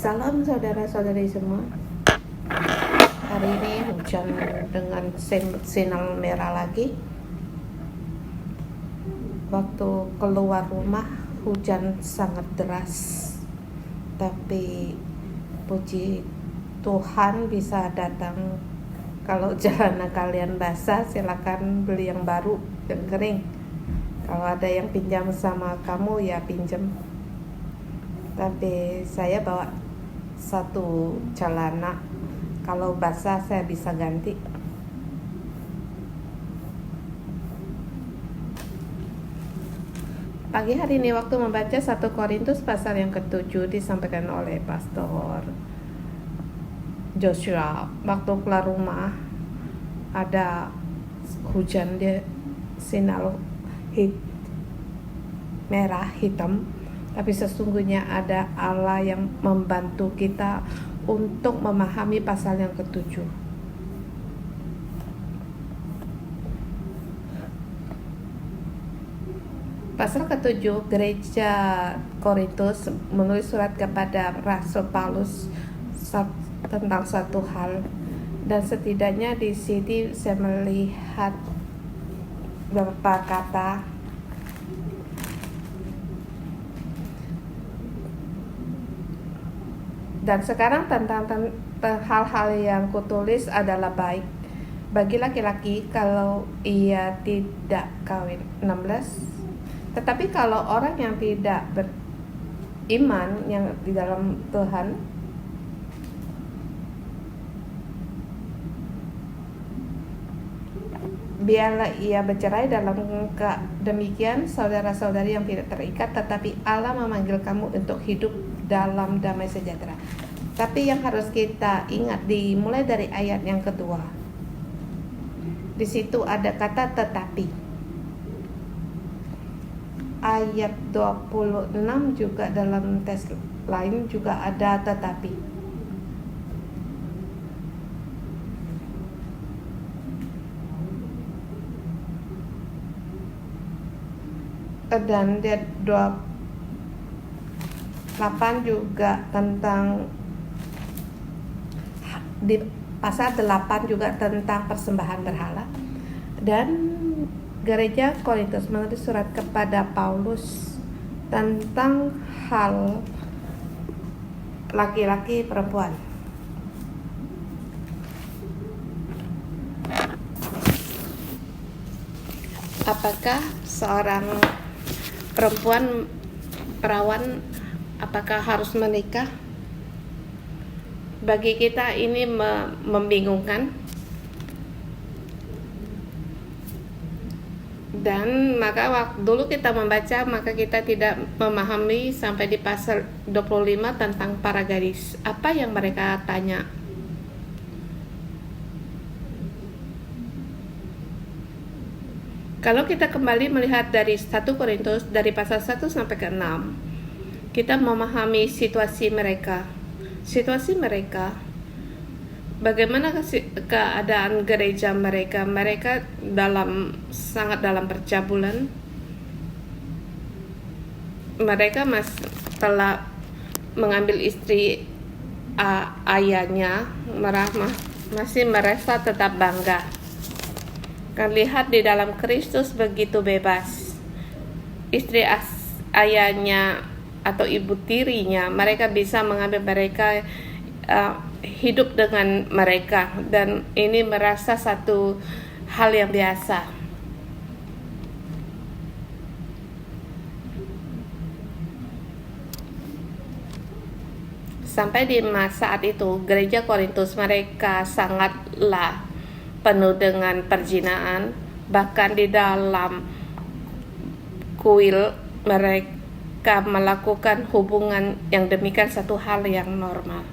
Salam saudara-saudari semua. Hari ini hujan dengan sinar merah lagi. Waktu keluar rumah hujan sangat deras. Tapi puji Tuhan bisa datang. Kalau jalanan kalian basah, silakan beli yang baru yang kering. Kalau ada yang pinjam sama kamu ya pinjam. Tapi saya bawa satu celana, kalau basah saya bisa ganti. Pagi hari ini waktu membaca 1 Korintus pasal yang ke-7 disampaikan oleh Pastor Joshua. Waktu keluar rumah ada hujan, dia sinar merah hitam. Tapi sesungguhnya ada Allah yang membantu kita untuk memahami pasal yang ke-7. Pasal ke-7, gereja Korintus menulis surat kepada Rasul Paulus tentang satu hal. Dan setidaknya di sini saya melihat beberapa kata. Dan sekarang tentang hal-hal yang kutulis adalah baik bagi laki-laki kalau ia tidak kawin. 16. Tetapi kalau orang yang tidak beriman yang di dalam Tuhan, biarlah ia bercerai. Dalam demikian saudara-saudari yang tidak terikat, tetapi Allah memanggil kamu untuk hidup dalam damai sejahtera. Tapi yang harus kita ingat dimulai dari ayat yang kedua. Di situ ada kata tetapi. Ayat 26 juga dalam teks lain juga ada tetapi. Dan dia 8 juga tentang, di pasal 8 juga tentang persembahan berhala. Dan gereja Korintus menulis surat kepada Paulus tentang hal laki-laki perempuan. Apakah seorang perempuan perawan apakah harus menikah? Bagi kita ini membingungkan. Dan maka waktu dulu kita membaca, maka kita tidak memahami sampai di pasal 25 tentang para gadis. Apa yang mereka tanya? Kalau kita kembali melihat dari 1 Korintus dari pasal 1 sampai ke 6, kita memahami situasi mereka. Situasi mereka, bagaimana keadaan gereja mereka. Mereka sangat dalam percabulan. Mereka telah mengambil istri ayahnya, masih merasa tetap bangga. Kan lihat di dalam Kristus begitu bebas. Istri ayahnya atau ibu tirinya, mereka bisa mengambil mereka, hidup dengan mereka, dan ini merasa satu hal yang biasa. Sampai di saat itu gereja Korintus mereka sangatlah penuh dengan perzinahan. Bahkan di dalam kuil mereka melakukan hubungan yang demikian satu hal yang normal.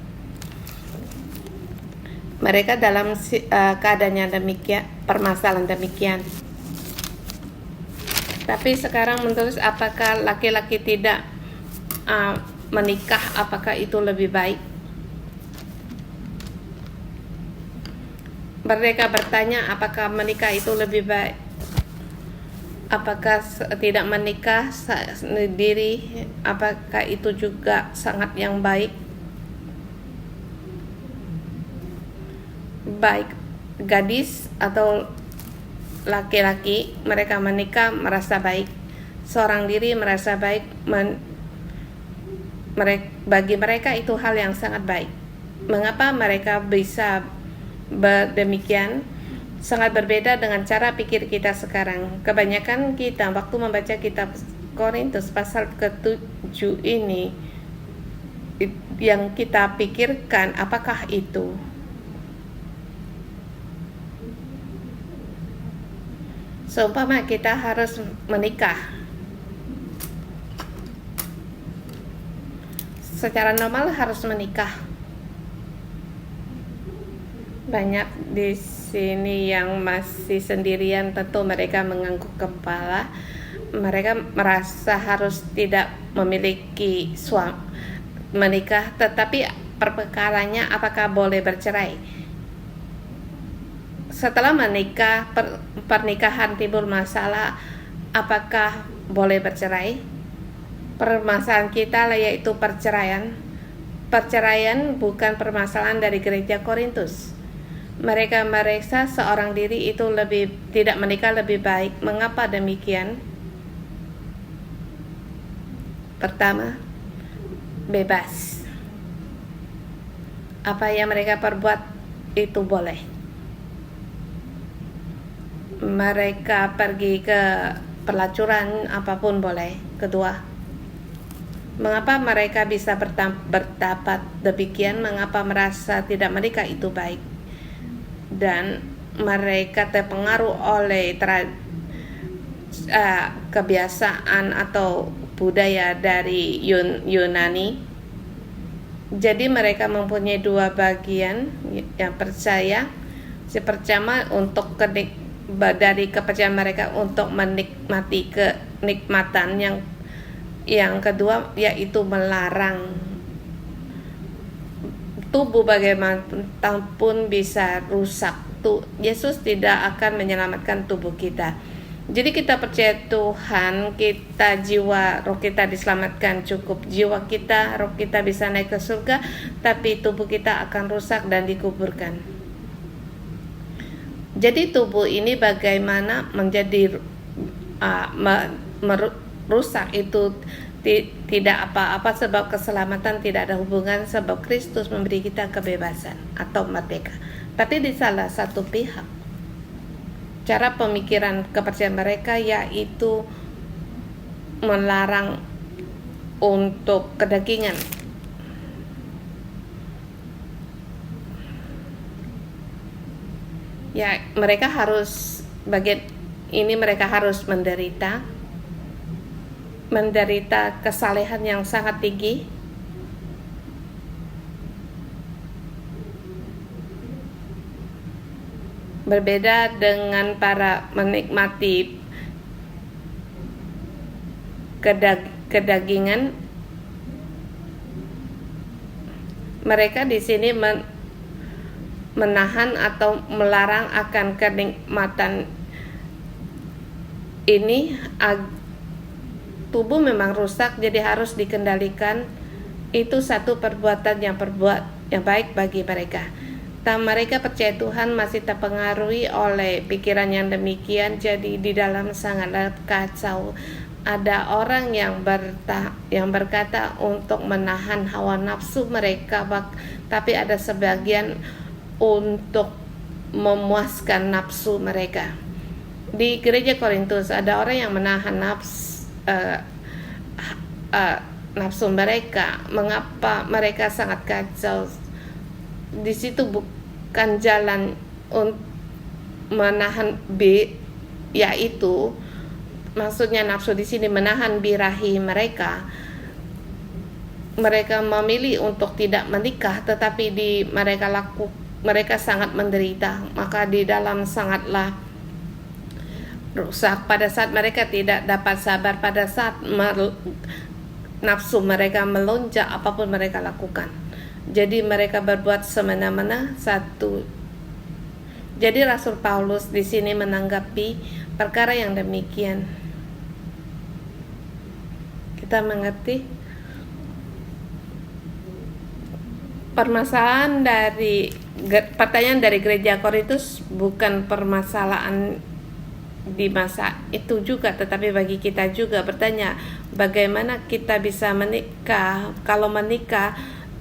Mereka dalam keadaannya demikian, permasalahan demikian. Tapi sekarang menurut apakah laki-laki tidak menikah, apakah itu lebih baik? Mereka bertanya apakah menikah itu lebih baik. Apakah tidak menikah sendiri, apakah itu juga sangat yang baik? baik gadis atau laki-laki, mereka menikah merasa baik, seorang diri merasa baik, bagi mereka itu hal yang sangat baik. Mengapa mereka bisa demikian? Sangat berbeda dengan cara pikir kita sekarang. Kebanyakan kita waktu membaca kitab Korintus pasal ke-7 ini, yang kita pikirkan apakah itu seumpama kita harus menikah. Secara normal harus menikah. Banyak di sini yang masih sendirian, tentu mereka mengangguk kepala. Mereka merasa harus tidak memiliki suami, menikah, tetapi perkaranya apakah boleh bercerai. Setelah menikah, pernikahan timbul masalah, apakah boleh bercerai? Permasalahan kita yaitu perceraian. Perceraian bukan permasalahan dari gereja Korintus. Mereka merasa seorang diri itu tidak menikah lebih baik. Mengapa demikian? Pertama, bebas. Apa yang mereka perbuat itu boleh. Mereka pergi ke pelacuran apapun boleh. Kedua, mengapa mereka bisa berdapat demikian? Mengapa merasa tidak menikah itu baik? Dan mereka terpengaruh oleh kebiasaan atau budaya dari Yunani. Jadi mereka mempunyai dua bagian yang percaya. Si pertama untuk dari kepercayaan mereka untuk menikmati kenikmatan, yang kedua yaitu melarang. Tubuh bagaimanapun bisa rusak. Yesus tidak akan menyelamatkan tubuh kita. Jadi kita percaya Tuhan, kita jiwa, roh kita diselamatkan cukup. Jiwa kita, roh kita bisa naik ke surga, tapi tubuh kita akan rusak dan dikuburkan. Jadi tubuh ini bagaimana menjadi rusak itu tidak apa-apa, sebab keselamatan tidak ada hubungan, sebab Kristus memberi kita kebebasan atau merdeka. Tapi di salah satu pihak, cara pemikiran kepercayaan mereka yaitu melarang untuk kedagingan. Ya, mereka harus mereka harus menderita kesalehan yang sangat tinggi. Berbeda dengan para menikmati kedagingan. Mereka di sini menahan atau melarang akan kenikmatan ini. Tubuh memang rusak, jadi harus dikendalikan. Itu satu perbuatan yang baik bagi mereka. Mereka percaya Tuhan masih terpengaruhi oleh pikiran yang demikian, jadi di dalam sangatlah kacau. Ada orang yang berkata untuk menahan hawa nafsu mereka, tapi ada sebagian untuk memuaskan nafsu mereka. Di gereja Korintus ada orang yang menahan nafsu mereka. Mengapa mereka sangat kacau? Di situ bukan jalan untuk menahan yaitu maksudnya nafsu di sini menahan birahi mereka. Mereka memilih untuk tidak menikah, tetapi mereka sangat menderita. Maka di dalam sangatlah rusak. Pada saat mereka tidak dapat sabar, pada saat nafsu mereka melonjak, apapun mereka lakukan. Jadi mereka berbuat semena-mena. Jadi Rasul Paulus di sini menanggapi perkara yang demikian. Kita mengerti pertanyaan dari gereja Korintus bukan permasalahan di masa itu juga, tetapi bagi kita juga bertanya bagaimana kita bisa menikah.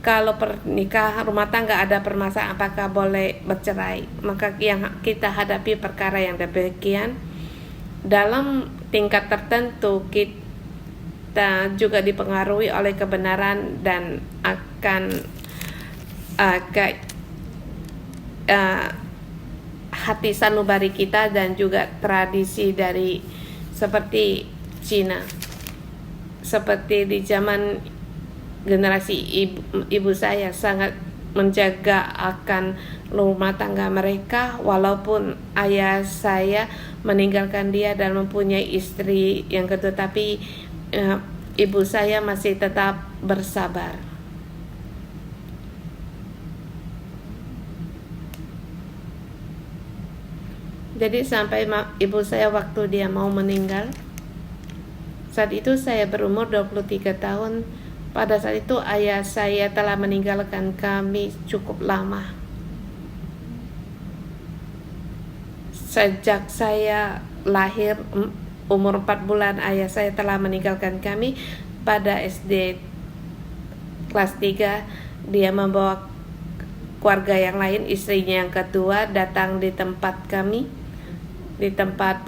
Kalau pernikahan rumah tangga ada permasalahan, apakah boleh bercerai? Maka yang kita hadapi perkara yang demikian. Dalam tingkat tertentu kita juga dipengaruhi oleh kebenaran dan akan hati sanubari kita dan juga tradisi dari seperti Cina. Seperti di zaman generasi ibu saya sangat menjaga akan rumah tangga mereka, walaupun ayah saya meninggalkan dia dan mempunyai istri yang kedua, tapi ibu saya masih tetap bersabar. Jadi sampai ibu saya waktu dia mau meninggal, saat itu saya berumur 23 tahun. Pada saat itu ayah saya telah meninggalkan kami cukup lama. Sejak saya lahir umur 4 bulan ayah saya telah meninggalkan kami. Pada SD kelas 3 dia membawa keluarga yang lain, istrinya yang kedua datang di tempat kami, di tempat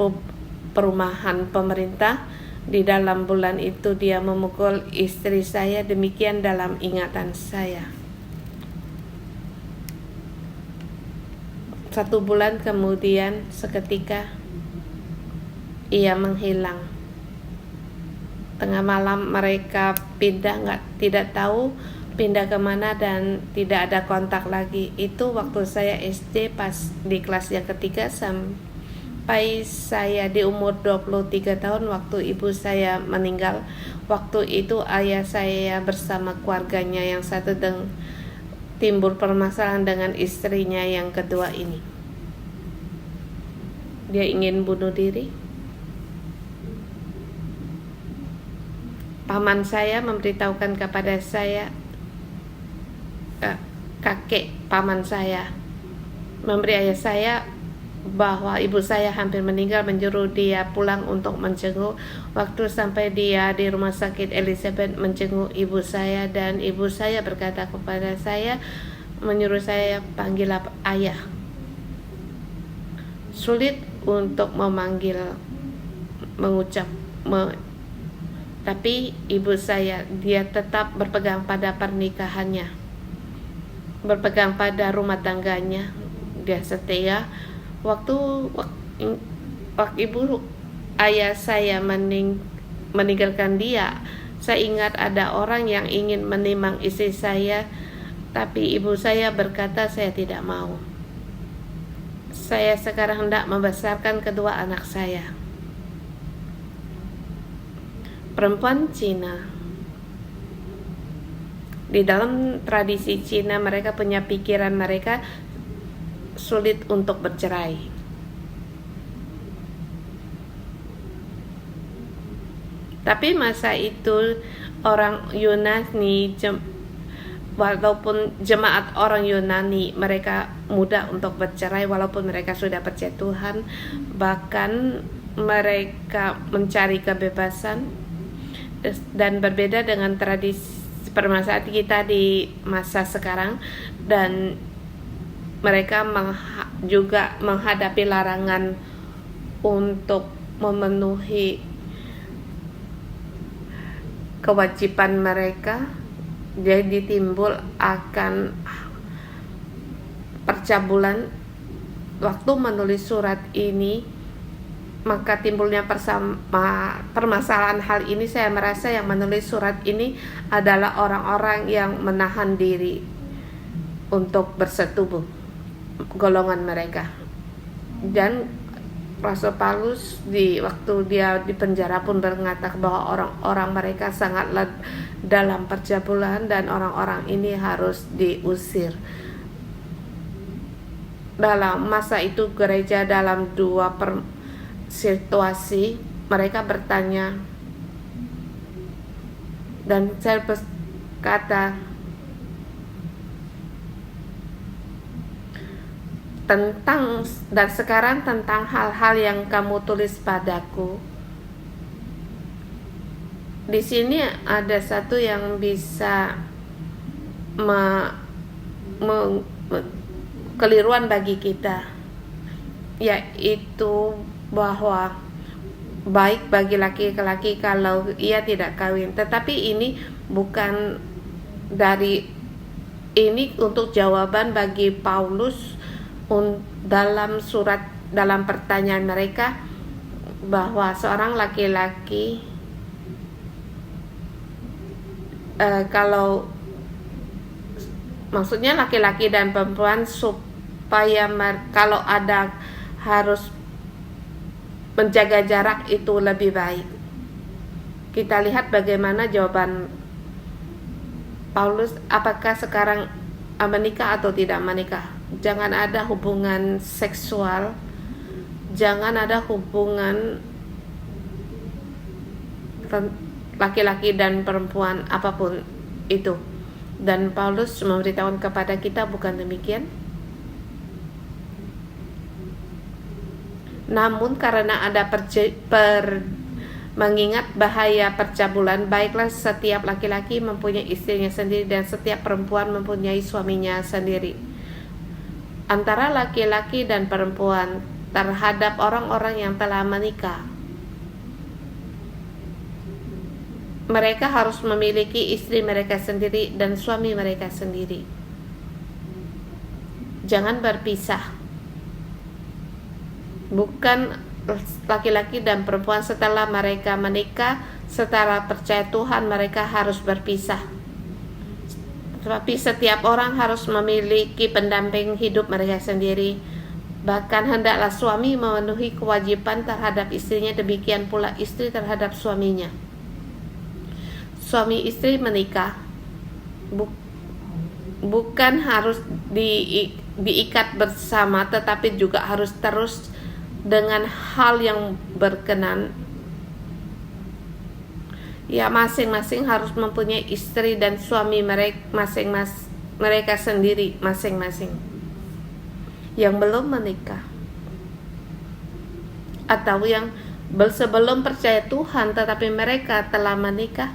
perumahan pemerintah. Di dalam bulan itu dia memukul istri saya, demikian dalam ingatan saya. 1 bulan kemudian seketika ia menghilang. Tengah malam mereka tidak tahu pindah kemana dan tidak ada kontak lagi. Itu waktu saya SD pas di kelas yang ketiga sampai saya di umur 23 tahun waktu ibu saya meninggal. Waktu itu ayah saya bersama keluarganya yang satu timbul permasalahan dengan istrinya yang kedua ini. Dia ingin bunuh diri. Paman saya memberitahukan kepada saya, kakek paman saya memberi ayah saya bahwa ibu saya hampir meninggal, menjuru dia pulang untuk menjenguk. Waktu sampai dia di rumah sakit Elizabeth menjenguk ibu saya, dan ibu saya berkata kepada saya, menyuruh saya panggil ayah. Sulit untuk tapi ibu saya, dia tetap berpegang pada pernikahannya, berpegang pada rumah tangganya. Dia setia. Waktu ibu ayah saya meninggalkan dia, saya ingat ada orang yang ingin menimang istri saya, tapi ibu saya berkata saya tidak mau. Saya sekarang hendak membesarkan kedua anak saya. Perempuan Cina. Di dalam tradisi Cina, mereka punya pikiran mereka sulit untuk bercerai. Tapi masa itu orang Yunani, walaupun jemaat orang Yunani, mereka mudah untuk bercerai walaupun mereka sudah percaya Tuhan. Bahkan mereka mencari kebebasan, dan berbeda dengan tradisi permasalahan kita di masa sekarang, dan mereka juga menghadapi larangan untuk memenuhi kewajiban mereka. Jadi timbul akan percabulan. Waktu menulis surat ini, maka timbulnya permasalahan hal ini. Saya merasa yang menulis surat ini adalah orang-orang yang menahan diri untuk bersetubuh, golongan mereka. Dan Rasul Paulus waktu dia di penjara pun mengatakan bahwa orang-orang mereka sangat dalam percabulan dan orang-orang ini harus diusir. Dalam masa itu gereja dalam dua situasi, mereka bertanya, dan saya berkata, dan sekarang tentang hal-hal yang kamu tulis padaku. Di sini ada satu yang bisa keliruan bagi kita, yaitu bahwa baik bagi laki-laki kalau ia tidak kawin. Tetapi ini bukan ini untuk jawaban bagi Paulus dalam pertanyaan mereka, bahwa seorang laki-laki maksudnya laki-laki dan perempuan, supaya kalau ada harus menjaga jarak itu lebih baik. Kita lihat bagaimana jawaban Paulus, apakah sekarang menikah atau tidak menikah. Jangan ada hubungan seksual, jangan ada hubungan laki-laki dan perempuan apapun itu. Dan Paulus memberitahukan kepada kita bukan demikian. Namun karena ada mengingat bahaya percabulan, baiklah setiap laki-laki mempunyai istrinya sendiri dan setiap perempuan mempunyai suaminya sendiri. Antara laki-laki dan perempuan terhadap orang-orang yang telah menikah, mereka harus memiliki istri mereka sendiri dan suami mereka sendiri. Jangan berpisah. Bukan laki-laki dan perempuan setelah mereka menikah, setelah percaya Tuhan mereka harus berpisah. Tetapi setiap orang harus memiliki pendamping hidup mereka sendiri. Bahkan hendaklah suami memenuhi kewajiban terhadap istrinya, demikian pula istri terhadap suaminya. Suami istri menikah bukan harus diikat bersama, tetapi juga harus terus dengan hal yang berkenan. Ya, masing-masing harus mempunyai istri dan suami mereka sendiri masing-masing yang belum menikah atau yang sebelum percaya Tuhan tetapi mereka telah menikah.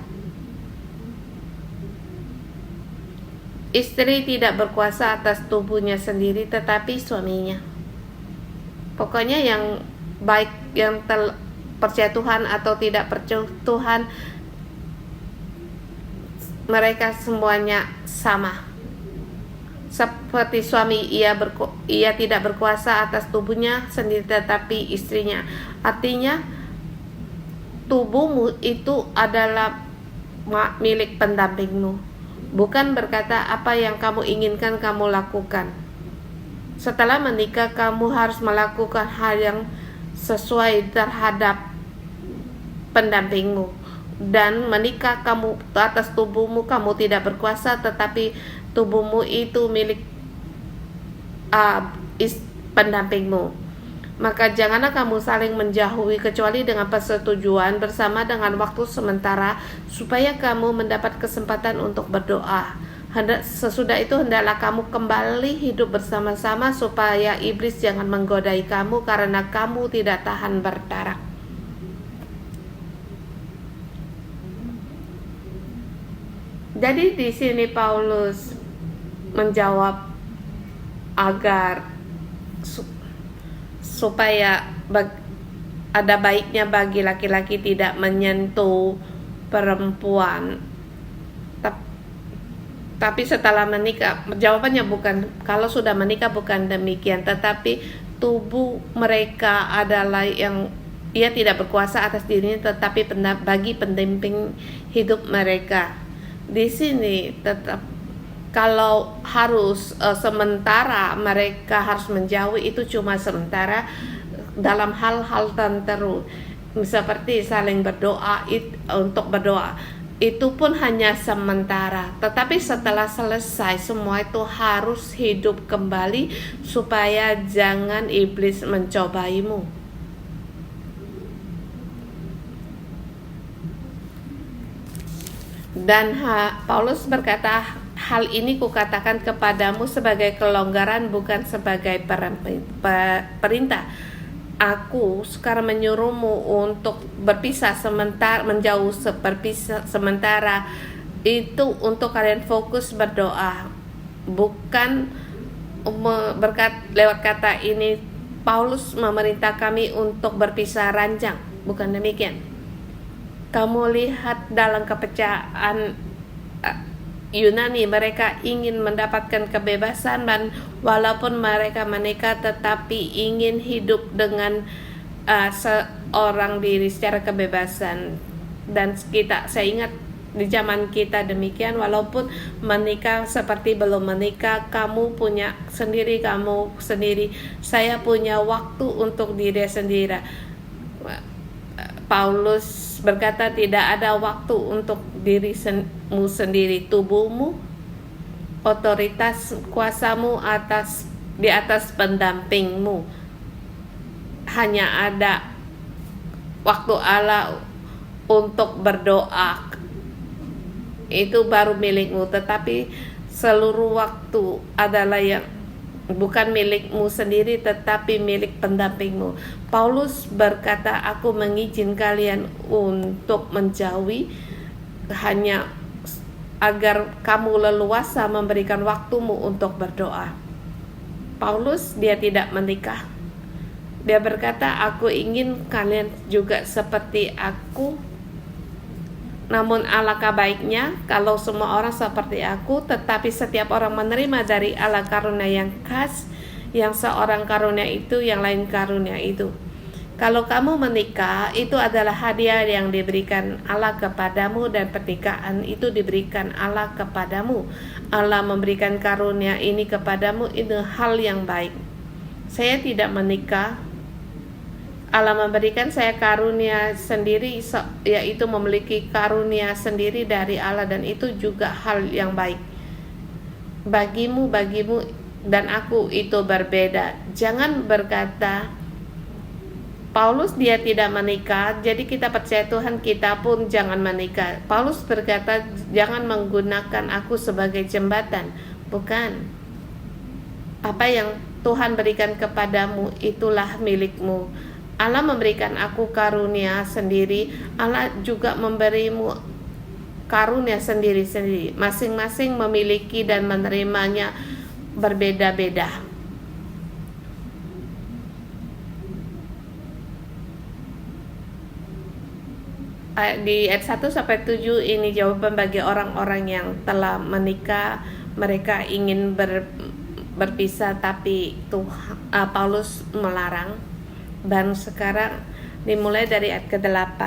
Istri tidak berkuasa atas tubuhnya sendiri tetapi suaminya. Pokoknya yang baik yang percaya Tuhan atau tidak percaya Tuhan, mereka semuanya sama. Seperti suami, ia tidak berkuasa atas tubuhnya sendiri tetapi istrinya. Artinya tubuhmu itu adalah milik pendampingmu. Bukan berkata apa yang kamu inginkan kamu lakukan. Setelah menikah kamu harus melakukan hal yang sesuai terhadap pendampingmu. Dan menikah kamu atas tubuhmu, kamu tidak berkuasa, tetapi tubuhmu itu milik pendampingmu. Maka janganlah kamu saling menjauhi kecuali dengan persetujuan bersama dengan waktu sementara, supaya kamu mendapat kesempatan untuk berdoa. Sesudah itu hendaklah kamu kembali hidup bersama-sama, supaya iblis jangan menggodai kamu karena kamu tidak tahan bertarak. Jadi di sini Paulus menjawab agar supaya ada baiknya bagi laki-laki tidak menyentuh perempuan. Tapi setelah menikah, jawabannya bukan, kalau sudah menikah bukan demikian, tetapi tubuh mereka adalah yang ia tidak berkuasa atas dirinya, tetapi bagi pendamping hidup mereka. Di sini tetap kalau harus sementara mereka harus menjauhi, itu cuma sementara dalam hal-hal tertentu, seperti saling berdoa untuk berdoa. Itu pun hanya sementara, tetapi setelah selesai semua itu harus hidup kembali supaya jangan iblis mencobaimu. Dan Paulus berkata hal ini kukatakan kepadamu sebagai kelonggaran, bukan sebagai perintah. Aku sekarang menyuruhmu untuk berpisah sementara, berpisah sementara. Itu untuk kalian fokus berdoa, bukan lewat kata ini Paulus memerintah kami untuk berpisah ranjang. Bukan demikian. Kamu lihat dalam kepecahan Yunani, mereka ingin mendapatkan kebebasan, dan walaupun mereka menikah tetapi ingin hidup dengan seorang diri secara kebebasan. Dan saya ingat di zaman kita demikian, walaupun menikah seperti belum menikah, kamu punya sendiri, kamu sendiri, saya punya waktu untuk diri sendiri. Paulus berkata tidak ada waktu untuk dirimu sendiri, tubuhmu, otoritas kuasamu di atas pendampingmu. Hanya ada waktu Allah untuk berdoa, itu baru milikmu, tetapi seluruh waktu adalah yang bukan milikmu sendiri tetapi milik pendampingmu. Paulus berkata, aku mengizinkan kalian untuk menjauhi hanya agar kamu leluasa memberikan waktumu untuk berdoa. Paulus dia tidak menikah. Dia berkata, aku ingin kalian juga seperti aku. Namun alangkah baiknya kalau semua orang seperti aku, tetapi setiap orang menerima dari Allah karunia yang khas, yang seorang karunia itu, yang lain karunia itu. Kalau kamu menikah, itu adalah hadiah yang diberikan Allah kepadamu, dan pernikahan itu diberikan Allah kepadamu. Allah memberikan karunia ini kepadamu, itu hal yang baik. Saya tidak menikah, Allah memberikan saya karunia sendiri, yaitu memiliki karunia sendiri dari Allah, dan itu juga hal yang baik. Bagimu dan aku itu berbeda. Jangan berkata Paulus dia tidak menikah, jadi kita percaya Tuhan, kita pun jangan menikah. Paulus berkata jangan menggunakan aku sebagai jembatan. Bukan. Apa yang Tuhan berikan kepadamu itulah milikmu. Allah memberikan aku karunia sendiri, Allah juga memberimu karunia sendiri-sendiri. Masing-masing memiliki dan menerimanya berbeda-beda. Di ayat 1-7 ini jawaban bagi orang-orang yang telah menikah. Mereka ingin berpisah, tapi Paulus melarang. Dan sekarang dimulai dari ayat ke-8.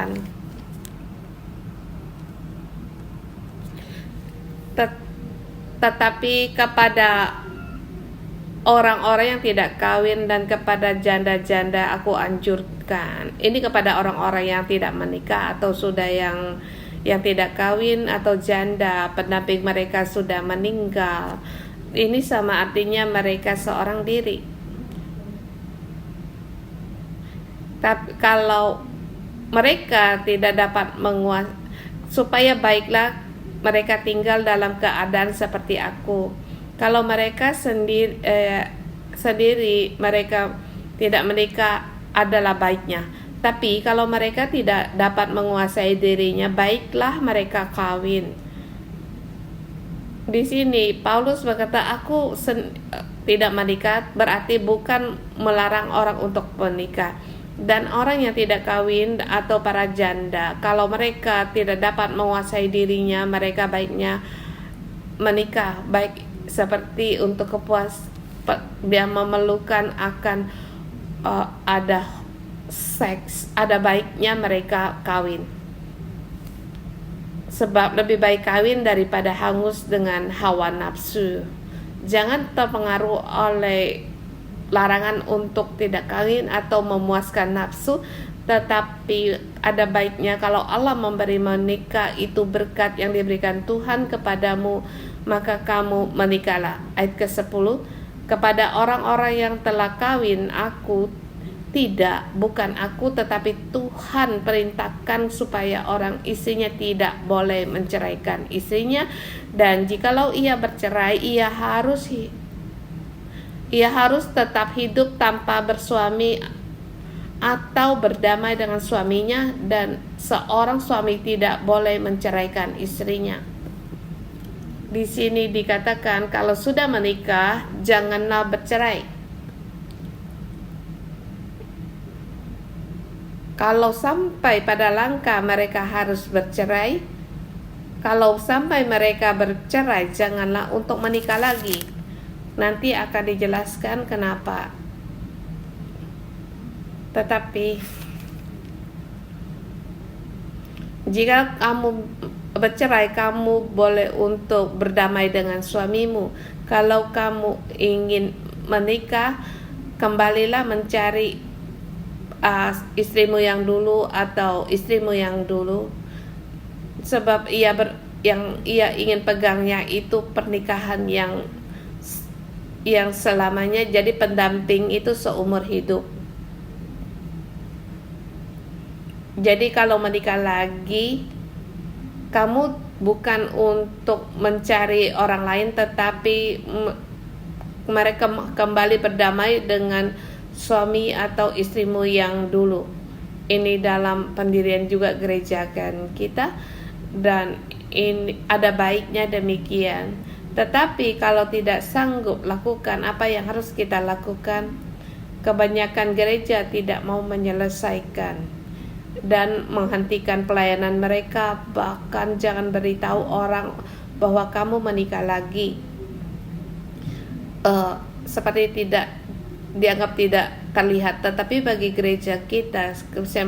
Tetapi kepada orang-orang yang tidak kawin dan kepada janda-janda aku anjurkan. Ini kepada orang-orang yang tidak menikah atau sudah yang tidak kawin atau janda, pendamping mereka sudah meninggal. Ini sama artinya mereka seorang diri. Tapi kalau mereka tidak dapat supaya baiklah mereka tinggal dalam keadaan seperti aku. Kalau mereka sendiri mereka tidak menikah adalah baiknya. Tapi kalau mereka tidak dapat menguasai dirinya, baiklah mereka kawin. Di sini Paulus berkata aku tidak menikah berarti bukan melarang orang untuk menikah. Dan orang yang tidak kawin atau para janda, kalau mereka tidak dapat menguasai dirinya, mereka baiknya menikah, baik seperti untuk dia memerlukan akan ada seks, ada baiknya mereka kawin. Sebab lebih baik kawin daripada hangus dengan hawa nafsu. Jangan terpengaruh oleh larangan untuk tidak kawin atau memuaskan nafsu, tetapi ada baiknya kalau Allah memberi menikah itu berkat yang diberikan Tuhan kepadamu, maka kamu menikahlah. Ayat ke-10, kepada orang-orang yang telah kawin aku Tidak, bukan aku, tetapi Tuhan perintahkan supaya orang istrinya tidak boleh menceraikan istrinya, dan jikalau ia bercerai, ia harus tetap hidup tanpa bersuami atau berdamai dengan suaminya, dan seorang suami tidak boleh menceraikan istrinya. Di sini dikatakan kalau sudah menikah janganlah bercerai. Kalau sampai pada langkah mereka harus bercerai, kalau sampai mereka bercerai, janganlah untuk menikah lagi. Nanti akan dijelaskan kenapa. Tetapi jika kamu bercerai, kamu boleh untuk berdamai dengan suamimu. Kalau kamu ingin menikah, kembalilah mencari istrimu yang dulu atau istrimu yang dulu, sebab yang ia ingin pegangnya itu pernikahan yang selamanya. Jadi pendamping itu seumur hidup. Jadi kalau menikah lagi, kamu bukan untuk mencari orang lain, tetapi mereka kembali berdamai dengan suami atau istrimu yang dulu. Ini dalam pendirian juga gereja kan kita, dan ini ada baiknya demikian. Tetapi kalau tidak sanggup lakukan apa yang harus kita lakukan, kebanyakan gereja tidak mau menyelesaikan dan menghentikan pelayanan mereka. Bahkan jangan beritahu orang bahwa kamu menikah lagi, seperti tidak dianggap tidak terlihat. Tetapi bagi gereja kita, saya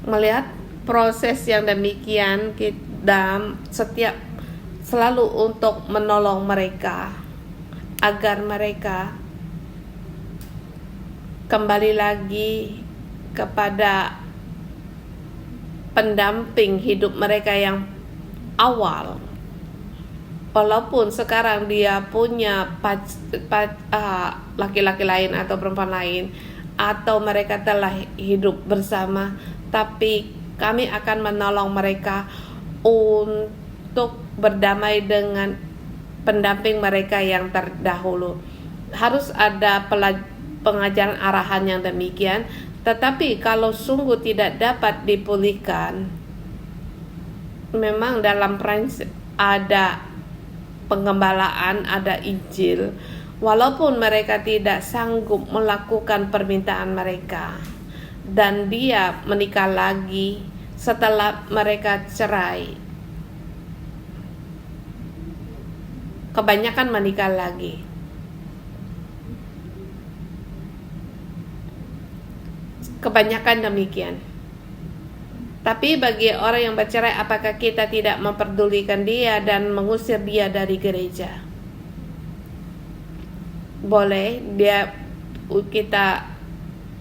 melihat proses yang demikian, kita selalu untuk menolong mereka agar mereka kembali lagi kepada pendamping hidup mereka yang awal. Walaupun sekarang dia punya laki-laki lain atau perempuan lain, atau mereka telah hidup bersama, tapi kami akan menolong mereka untuk berdamai dengan pendamping mereka yang terdahulu. Harus ada pengajaran arahan yang demikian. Tetapi kalau sungguh tidak dapat dipulihkan, memang dalam prinsip ada penggembalaan, ada Injil, walaupun mereka tidak sanggup melakukan permintaan mereka, dan dia menikah lagi setelah mereka cerai. Kebanyakan menikah lagi. Kebanyakan demikian. Tapi bagi orang yang bercerai, apakah kita tidak memperdulikan dia dan mengusir dia dari gereja? Boleh, kita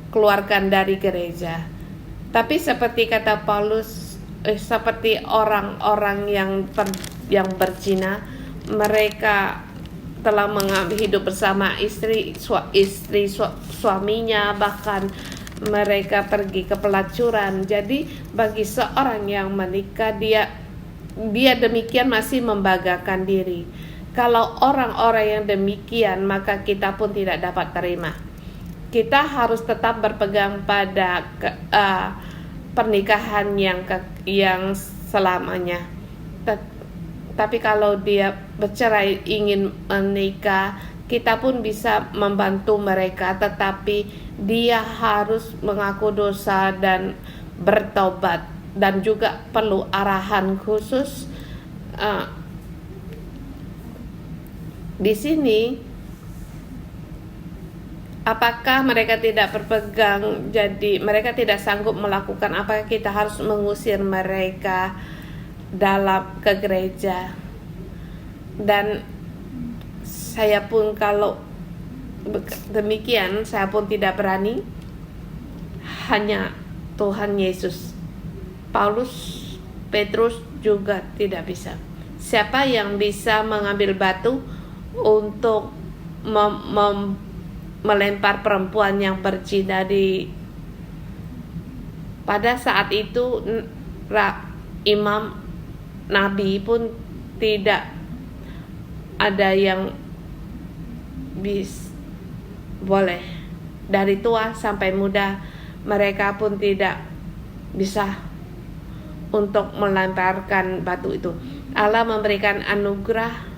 keluarkan dari gereja. Tapi seperti kata Paulus, seperti orang-orang yang berzina, mereka telah mengambil hidup bersama istri suaminya, bahkan mereka pergi ke pelacuran. Jadi bagi seorang yang menikah, dia demikian masih membanggakan diri. Kalau orang-orang yang demikian, maka kita pun tidak dapat terima. Kita harus tetap berpegang pada pernikahan yang selamanya. Tapi kalau dia bercerai ingin menikah, kita pun bisa membantu mereka, tetapi dia harus mengaku dosa dan bertobat, dan juga perlu arahan khusus. Di sini, apakah mereka tidak berpegang, jadi mereka tidak sanggup melakukan, apakah kita harus mengusir mereka ke gereja? Dan saya pun kalau demikian, saya pun tidak berani. Hanya Tuhan Yesus, Paulus, Petrus juga tidak bisa. Siapa yang bisa mengambil batu untuk melempar perempuan yang berzina pada saat itu imam nabi pun tidak ada yang boleh, dari tua sampai muda mereka pun tidak bisa untuk melemparkan batu itu. Allah memberikan anugerah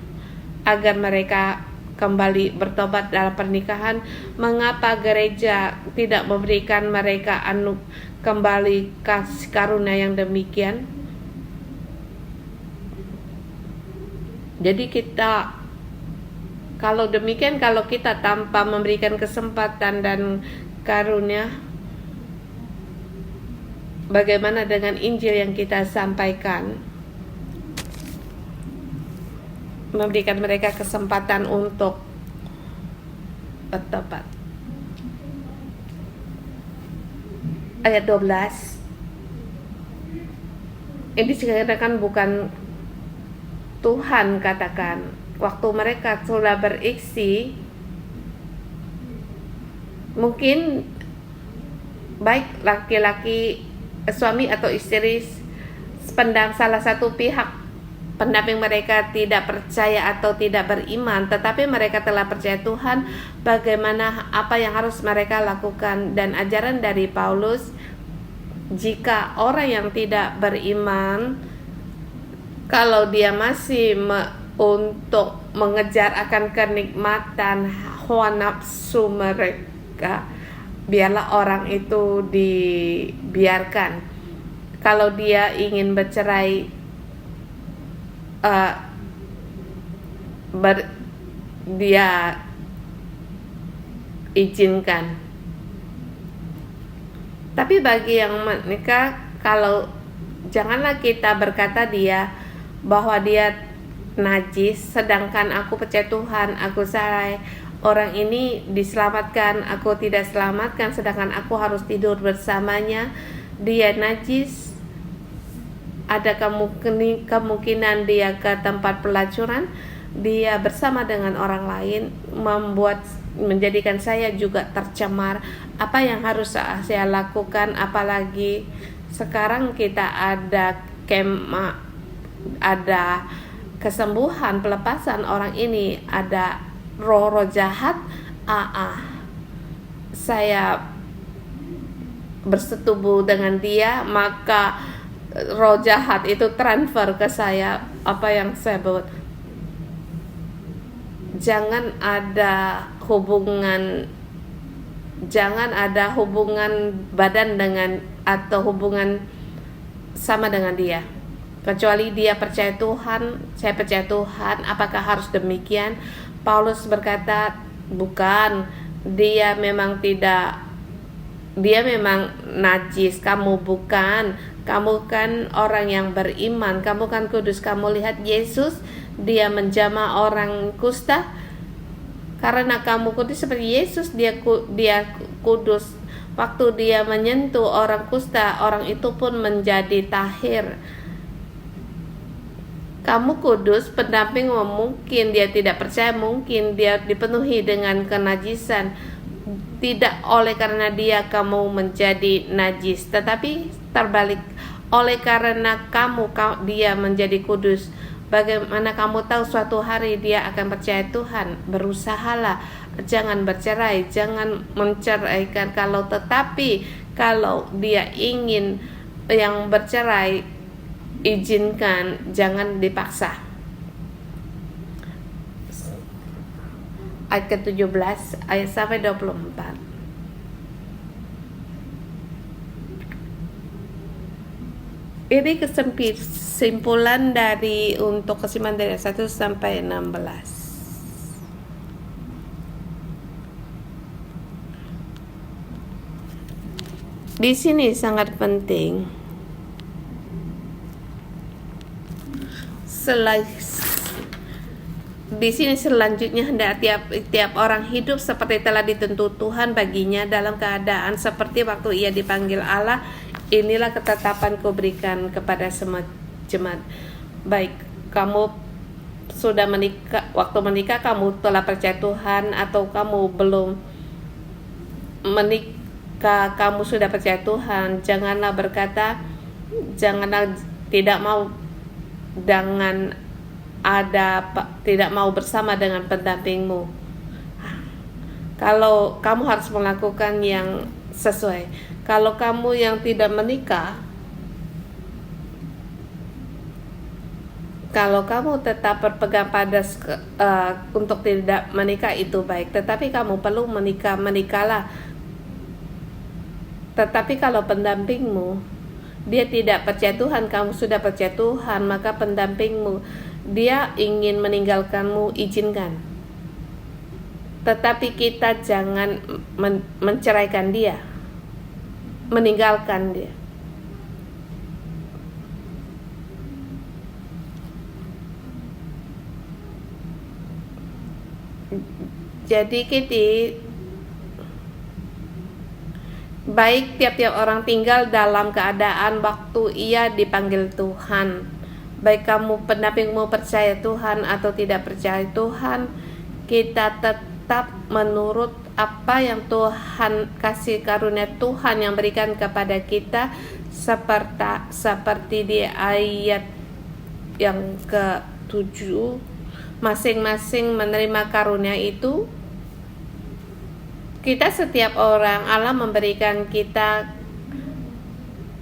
agar mereka kembali bertobat dalam pernikahan. Mengapa gereja tidak memberikan mereka kembali kasih karunia yang demikian? Jadi kalau demikian, kalau kita tanpa memberikan kesempatan dan karunia, bagaimana dengan Injil yang kita sampaikan? Memberikan mereka kesempatan untuk bertobat. Ayat 12. Ini sekarang bukan Tuhan katakan, waktu mereka sudah beriksi, mungkin baik laki-laki, suami atau istri salah satu pihak pendamping mereka tidak percaya atau tidak beriman, tetapi mereka telah percaya Tuhan, bagaimana apa yang harus mereka lakukan. Dan ajaran dari Paulus, jika orang yang tidak beriman, kalau dia masih untuk mengejar akan kenikmatan hawa nafsu mereka, biarlah orang itu dibiarkan. Kalau dia ingin bercerai, dia izinkan. Tapi bagi yang menikah, kalau janganlah kita berkata bahwa dia najis, sedangkan aku percaya Tuhan, aku salah. Orang ini diselamatkan, aku tidak selamatkan, sedangkan aku harus tidur bersamanya. Dia najis. Ada kemungkinan dia ke tempat pelacuran, dia bersama dengan orang lain, menjadikan saya juga tercemar. Apa yang harus saya lakukan? Apalagi sekarang kita ada ada kesembuhan, pelepasan orang ini, ada roh jahat. Saya bersetubuh dengan dia, maka roh jahat itu transfer ke saya. Apa yang saya buat, jangan ada hubungan badan dengan atau hubungan sama dengan dia, kecuali dia percaya Tuhan, saya percaya Tuhan. Apakah harus demikian? Paulus berkata bukan, dia memang najis, kamu bukan. Kamu kan orang yang beriman, kamu kan kudus. Kamu lihat Yesus, dia menjamah orang kusta. Karena kamu kudus seperti Yesus, dia kudus. Waktu dia menyentuh orang kusta, orang itu pun menjadi tahir. Kamu kudus, pendamping mungkin dia tidak percaya, mungkin dia dipenuhi dengan kenajisan. Tidak oleh karena kamu menjadi najis, tetapi terbalik, oleh karena dia menjadi kudus. Bagaimana kamu tahu suatu hari dia akan percaya Tuhan? Berusahalah, jangan bercerai, jangan menceraikan. Tetapi kalau dia ingin yang bercerai, izinkan, jangan dipaksa. Ayat ke-17 ayat sampai 24. Ini kesimpulan dari untuk kesimpulan dari 1 sampai 16. Di sini sangat penting. Di sini selanjutnya, hendak tiap orang hidup seperti telah ditentu Tuhan baginya dalam keadaan seperti waktu ia dipanggil Allah. Inilah ketetapan kuberikan kepada semua jemaat. Baik, kamu sudah menikah, waktu menikah kamu telah percaya Tuhan atau kamu belum menikah kamu sudah percaya Tuhan, janganlah berkata, janganlah tidak mau tidak mau bersama dengan pendampingmu. Kalau kamu harus melakukan yang sesuai. Kalau kamu yang tidak menikah, kalau kamu tetap berpegang pada untuk tidak menikah itu baik, tetapi kamu perlu menikahlah. Tetapi kalau pendampingmu dia tidak percaya Tuhan, kamu sudah percaya Tuhan, maka pendampingmu dia ingin meninggalkanmu, izinkan. Tetapi kita jangan menceraikan dia, meninggalkan dia. Jadi baik tiap-tiap orang tinggal dalam keadaan waktu ia dipanggil Tuhan. Baik kamu pendampingmu percaya Tuhan atau tidak percaya Tuhan, kita tetap menurut apa yang Tuhan kasih karunia Tuhan yang berikan kepada kita, seperti di ayat yang ke-7, masing-masing menerima karunia itu. Kita setiap orang, Allah memberikan kita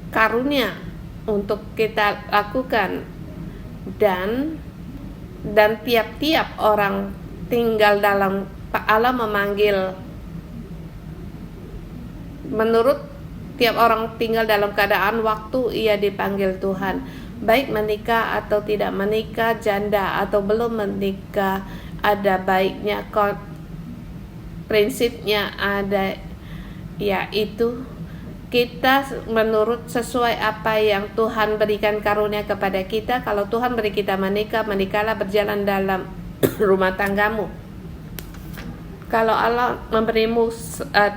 karunia untuk kita lakukan, dan tiap-tiap orang tinggal dalam, Allah memanggil menurut tiap orang tinggal dalam keadaan waktu ia dipanggil Tuhan, baik menikah atau tidak menikah, janda atau belum menikah, ada baiknya prinsipnya ada, yaitu kita menurut sesuai apa yang Tuhan berikan karunia kepada kita. Kalau Tuhan beri kita menikah, menikahlah, berjalan dalam rumah tanggamu. Kalau Allah memberimu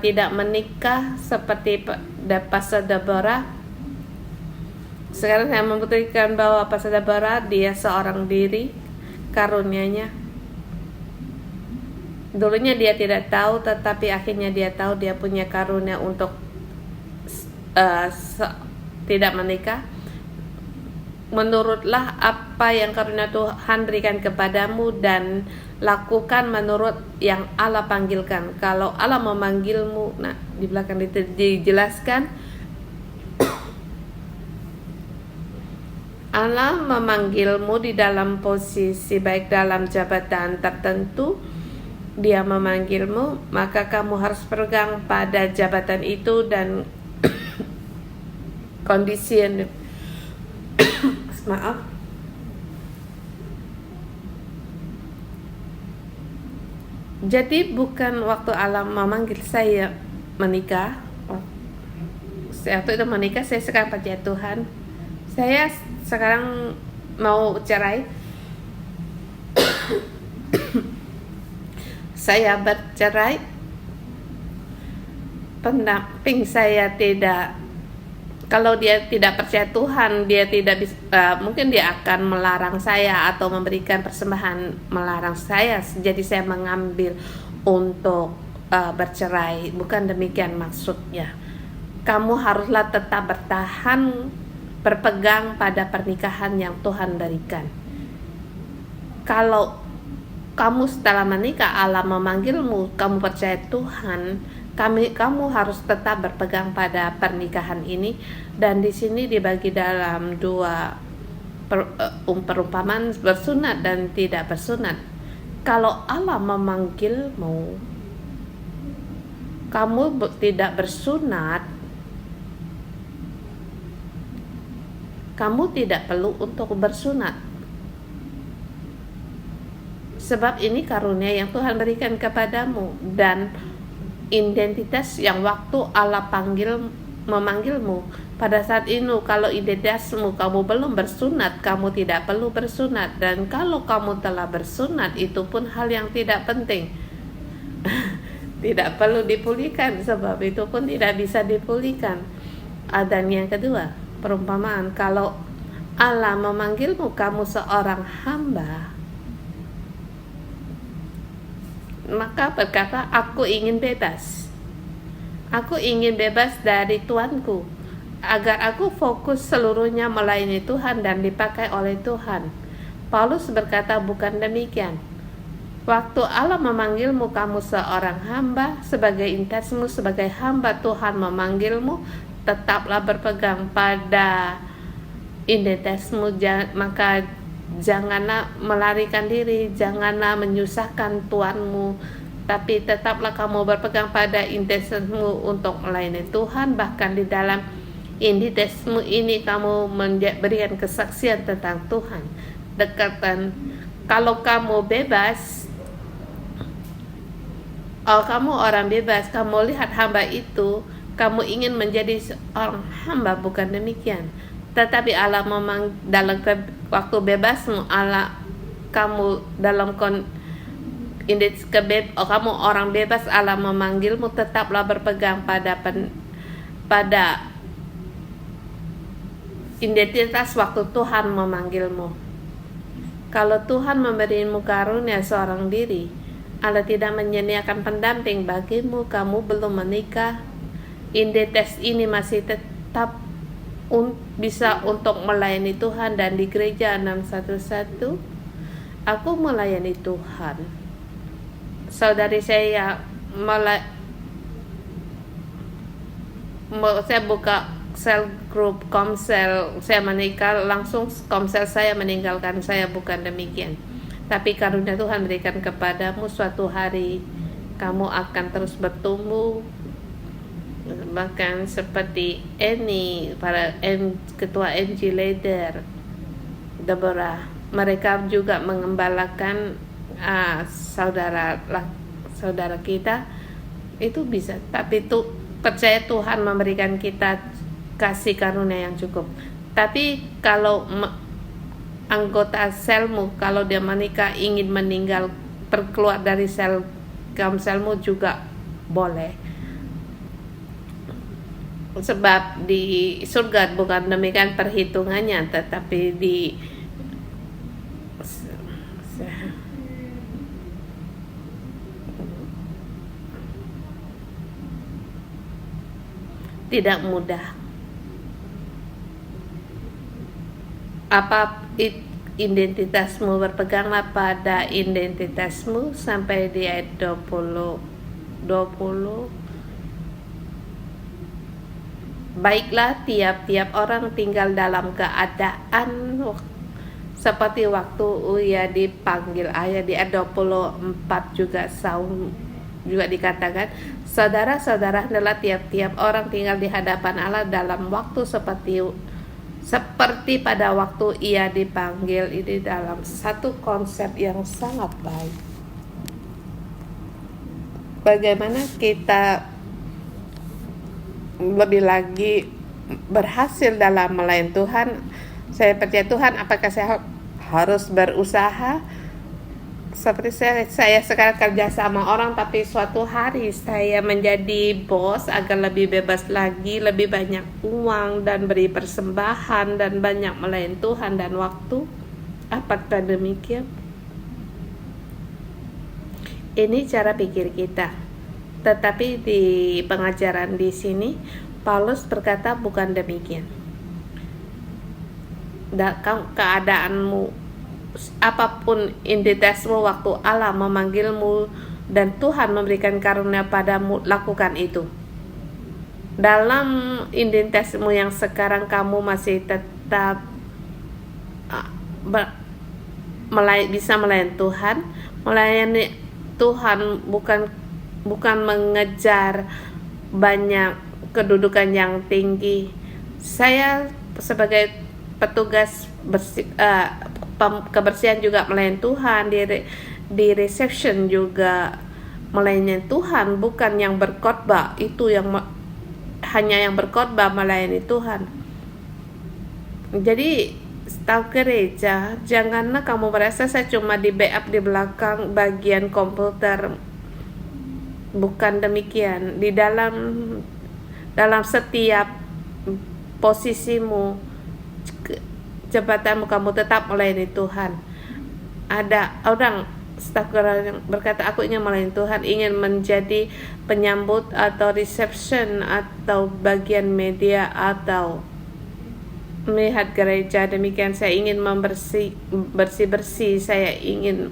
tidak menikah seperti Pastor Deborah, sekarang saya membuktikan bahwa Pastor Deborah dia seorang diri karunianya. Dulunya dia tidak tahu, tetapi akhirnya dia tahu dia punya karunia untuk tidak menikah. Menurutlah apa yang karunia Tuhan berikan kepadamu dan lakukan menurut yang Allah panggilkan. Kalau Allah memanggilmu, nah di belakang dijelaskan, Allah memanggilmu di dalam posisi baik dalam jabatan tertentu, dia memanggilmu, maka kamu harus pegang pada jabatan itu dan kondisi yang maaf. Jadi bukan waktu Allah memanggil saya menikah, waktu itu menikah, saya sekarang percaya Tuhan, saya sekarang mau cerai. Saya bercerai, pendamping saya tidak, kalau dia tidak percaya Tuhan, dia tidak bisa, mungkin dia akan melarang saya atau memberikan persembahan melarang saya. Jadi saya mengambil untuk bercerai. Bukan demikian maksudnya. Kamu haruslah tetap bertahan, berpegang pada pernikahan yang Tuhan berikan. Kalau kamu setelah menikah, Allah memanggilmu, kamu percaya Tuhan, kamu harus tetap berpegang pada pernikahan ini. Dan di sini dibagi dalam dua perumpamaan, bersunat dan tidak bersunat. Kalau Allah memanggilmu, kamu tidak bersunat, kamu tidak perlu untuk bersunat. Sebab ini karunia yang Tuhan berikan kepadamu dan identitas yang waktu Allah memanggilmu. Pada saat itu kalau identitasmu kamu belum bersunat, kamu tidak perlu bersunat. Dan kalau kamu telah bersunat, itu pun hal yang tidak penting. Tidak perlu dipulihkan, sebab itu pun tidak bisa dipulihkan. Dan yang kedua, perumpamaan, kalau Allah memanggilmu, kamu seorang hamba, maka berkata, aku ingin bebas. Aku ingin bebas dari tuanku, agar aku fokus seluruhnya melayani Tuhan dan dipakai oleh Tuhan. Paulus berkata, bukan demikian. Waktu Allah memanggilmu, kamu seorang hamba, sebagai intensmu, sebagai hamba Tuhan memanggilmu, tetaplah berpegang pada identitasmu, maka janganlah melarikan diri, janganlah menyusahkan tuanmu, tapi tetaplah kamu berpegang pada identitasmu untuk melayani Tuhan. Bahkan di dalam identitasmu ini kamu memberikan kesaksian tentang Tuhan. Dekatan, kalau kamu bebas, kamu orang bebas, kamu lihat hamba itu, kamu ingin menjadi seorang hamba, bukan demikian. Tetapi Allah dalam waktu bebasmu, Allah kamu dalam kamu orang bebas, Allah memanggilmu, tetaplah berpegang pada identitas waktu Tuhan memanggilmu. Kalau Tuhan memberimu karunia seorang diri, Allah tidak menyediakan pendamping bagimu, kamu belum menikah, identitas ini masih tetap bisa untuk melayani Tuhan. Dan di gereja 611 aku melayani Tuhan. Saudari saya saya buka sel grup komsel, saya menikah langsung komsel saya meninggalkan saya, bukan demikian. Tapi karunia Tuhan berikan kepadamu, suatu hari kamu akan terus bertumbuh, bahkan seperti Annie, para ketua NG leader, Deborah, mereka juga mengembalakan saudara kita. Itu bisa, tapi itu percaya Tuhan memberikan kita kasih karunia yang cukup. Tapi kalau anggota selmu, kalau dia menikah ingin meninggal, keluar dari sel komselmu juga boleh. Sebab di surga bukan demikian perhitungannya, tetapi tidak mudah. Apa identitasmu, berpeganglah pada identitasmu sampai di ayat 20. Baiklah, tiap-tiap orang tinggal dalam keadaan seperti waktu ia dipanggil. Ayat di ayat 24 juga juga dikatakan, saudara-saudara, adalah tiap-tiap orang tinggal di hadapan Allah dalam waktu seperti pada waktu ia dipanggil. Ini dalam satu konsep yang sangat baik. Bagaimana kita lebih lagi berhasil dalam melayani Tuhan? Saya percaya Tuhan, apakah saya harus berusaha? Seperti saya sekarang kerja sama orang, tapi suatu hari saya menjadi bos agar lebih bebas lagi, lebih banyak uang dan beri persembahan dan banyak melayani Tuhan dan waktu. Apakah demikian? Ini cara pikir kita. Tetapi di pengajaran di sini Paulus berkata bukan demikian. Keadaanmu, apapun identitasmu, waktu Allah memanggilmu dan Tuhan memberikan karunia padamu, lakukan itu. Dalam identitasmu yang sekarang, kamu masih tetap bisa melayani Tuhan. Melayani Tuhan bukan mengejar banyak kedudukan yang tinggi. Saya sebagai petugas kebersihan juga melayani Tuhan, di reception juga melayani Tuhan, bukan yang berkhotbah. Itu hanya yang berkhotbah melayani Tuhan. Jadi staf gereja, janganlah kamu merasa saya cuma di backup di belakang bagian komputer. Bukan demikian. Di dalam setiap posisimu, jabatanmu, kamu tetap melayani Tuhan. Ada orang staf gereja berkata, aku ingin melayani Tuhan, ingin menjadi penyambut atau reception atau bagian media atau melihat gereja. Demikian saya ingin bersih-bersih, saya ingin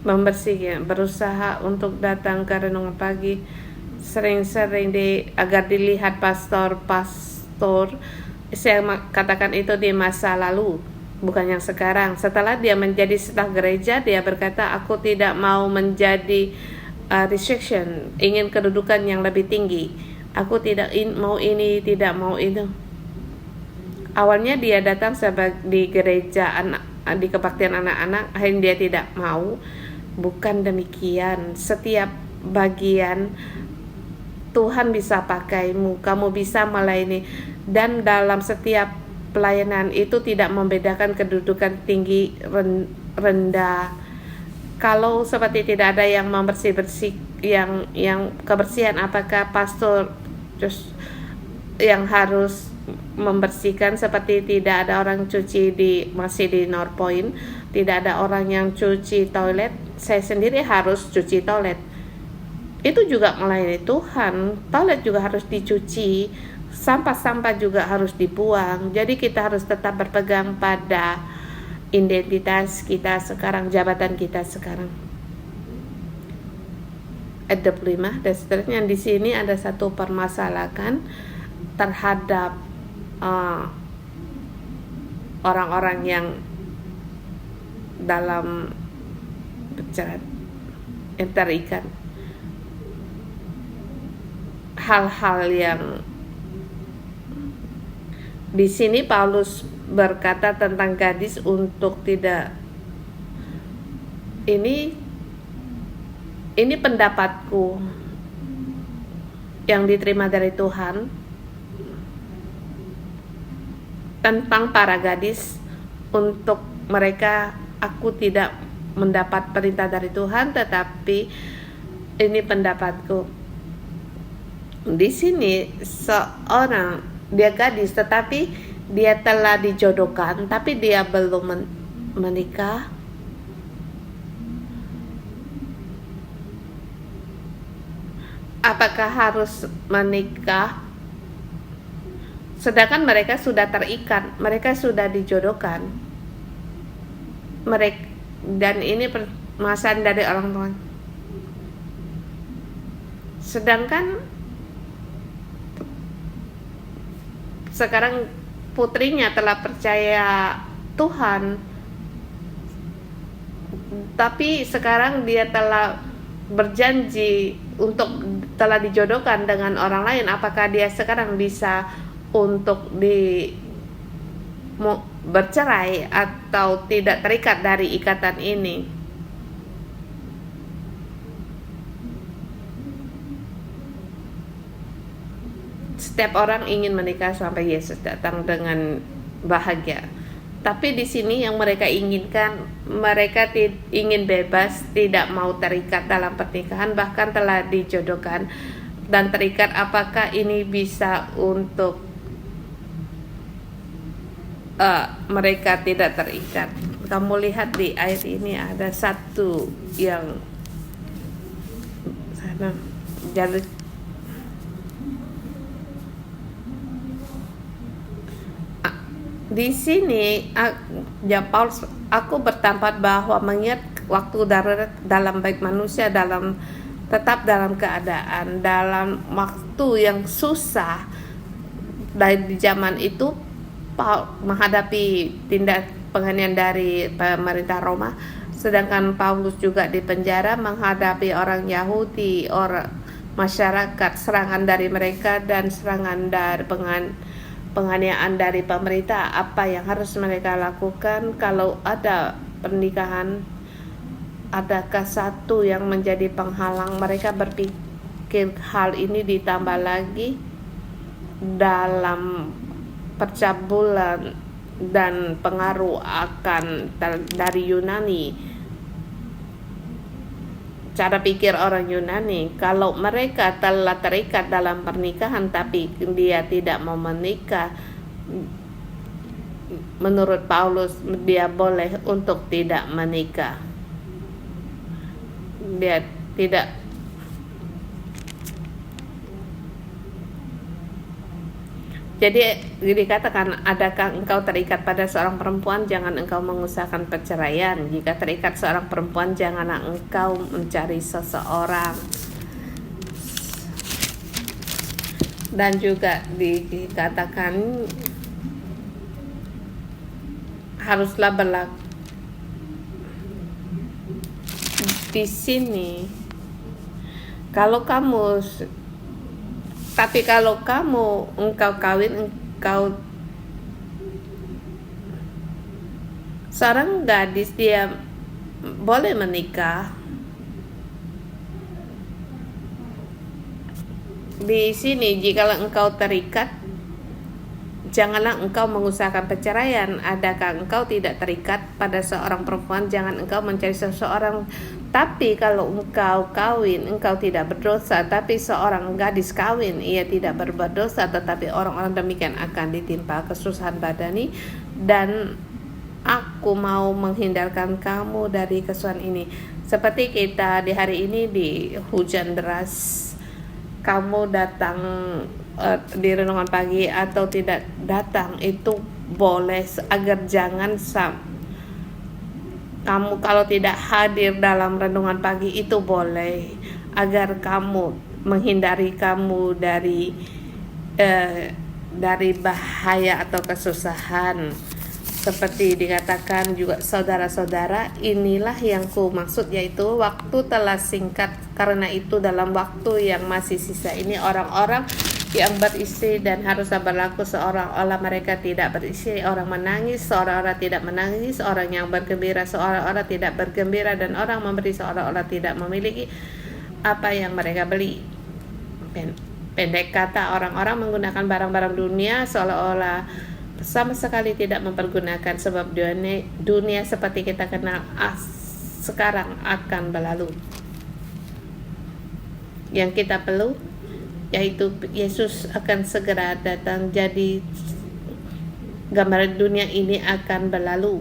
membersihkan, berusaha untuk datang ke renungan pagi sering-sering agar dilihat pastor. Saya katakan itu di masa lalu, bukan yang sekarang. Setelah dia menjadi staf gereja, dia berkata, aku tidak mau menjadi restriction, ingin kedudukan yang lebih tinggi. Aku tidak mau ini, tidak mau itu. Awalnya dia datang di gereja di kebaktian anak-anak, akhirnya dia tidak mau. Bukan demikian. Setiap bagian Tuhan bisa pakaimu, kamu bisa melayani, dan dalam setiap pelayanan itu tidak membedakan kedudukan tinggi rendah. Kalau seperti tidak ada yang membersih yang kebersihan, apakah pastor terus yang harus membersihkan? Seperti tidak ada orang cuci masih di North Point, tidak ada orang yang cuci toilet, saya sendiri harus cuci toilet. Itu juga melayani Tuhan. Toilet juga harus dicuci, sampah-sampah juga harus dibuang. Jadi kita harus tetap berpegang pada identitas kita sekarang, jabatan kita sekarang. Ayat 25 dan seterusnya. Di sini ada satu permasalahan terhadap orang-orang yang dalam terikat, hal-hal yang di sini Paulus berkata tentang gadis untuk tidak, ini pendapatku yang diterima dari Tuhan tentang para gadis. Untuk mereka aku tidak mendapat perintah dari Tuhan, tetapi ini pendapatku. Di sini seorang, dia gadis tetapi dia telah dijodohkan, tapi dia belum menikah. Apakah harus menikah? Sedangkan mereka sudah terikat, mereka sudah dijodohkan. Dan ini permasalahan dari orang tua. Sedangkan sekarang putrinya telah percaya Tuhan, tapi sekarang dia telah berjanji untuk telah dijodohkan dengan orang lain. Apakah dia sekarang bisa untuk bercerai atau tidak terikat dari ikatan ini? Setiap orang ingin menikah sampai Yesus datang dengan bahagia. Tapi di sini yang mereka inginkan, mereka ingin bebas, tidak mau terikat dalam pernikahan, bahkan telah dijodohkan dan terikat. Apakah ini bisa untuk mereka tidak terikat? Kamu lihat di ayat ini ada satu yang jadi di sini ya Paulus, aku bertempat bahwa mengingat waktu dalam baik manusia tetap dalam keadaan dalam waktu yang susah dari zaman itu menghadapi tindak penganiayaan dari pemerintah Roma, sedangkan Paulus juga di penjara menghadapi orang Yahudi, orang masyarakat, serangan dari mereka dan serangan dari penganiayaan dari pemerintah. Apa yang harus mereka lakukan kalau ada pernikahan? Adakah satu yang menjadi penghalang? Mereka berpikir hal ini ditambah lagi dalam percabulan dan pengaruh dari Yunani. Cara pikir orang Yunani, kalau mereka telah terikat dalam pernikahan tapi dia tidak mau menikah, menurut Paulus dia boleh untuk tidak menikah. dia tidak Jadi dikatakan, adakah engkau terikat pada seorang perempuan, jangan engkau mengusahakan perceraian. Jika terikat seorang perempuan, janganlah engkau mencari seseorang. Dan juga dikatakan haruslah berlaku di sini. Kalau engkau kawin, seorang gadis dia boleh menikah. Di sini, jikalau engkau terikat, janganlah engkau mengusahakan perceraian. Adakah engkau tidak terikat pada seorang perempuan, jangan engkau mencari seseorang. Tapi kalau engkau kawin, engkau tidak berdosa. Tapi seorang gadis kawin, ia tidak berbuat dosa, tetapi orang-orang demikian akan ditimpa kesusahan badani. Dan aku mau menghindarkan kamu dari kesusahan ini. Seperti kita di hari ini di hujan deras, kamu datang di renungan pagi atau tidak datang itu boleh, agar jangan kamu kalau tidak hadir dalam renungan pagi itu boleh, agar kamu menghindari kamu dari bahaya atau kesusahan. Seperti dikatakan juga, saudara-saudara, inilah yang ku maksud, yaitu waktu telah singkat. Karena itu dalam waktu yang masih sisa ini, orang-orang yang beristri dan haruslah berlaku seolah-olah mereka tidak beristri. Orang menangis seolah-olah tidak menangis, orang yang bergembira seolah-olah tidak bergembira, dan orang memberi seolah-olah tidak memiliki apa yang mereka beli. Pendek kata, orang-orang menggunakan barang-barang dunia seolah-olah sama sekali tidak mempergunakan, sebab dunia seperti kita kenal sekarang akan berlalu. Yang kita perlu yaitu Yesus akan segera datang. Jadi gambaran dunia ini akan berlalu.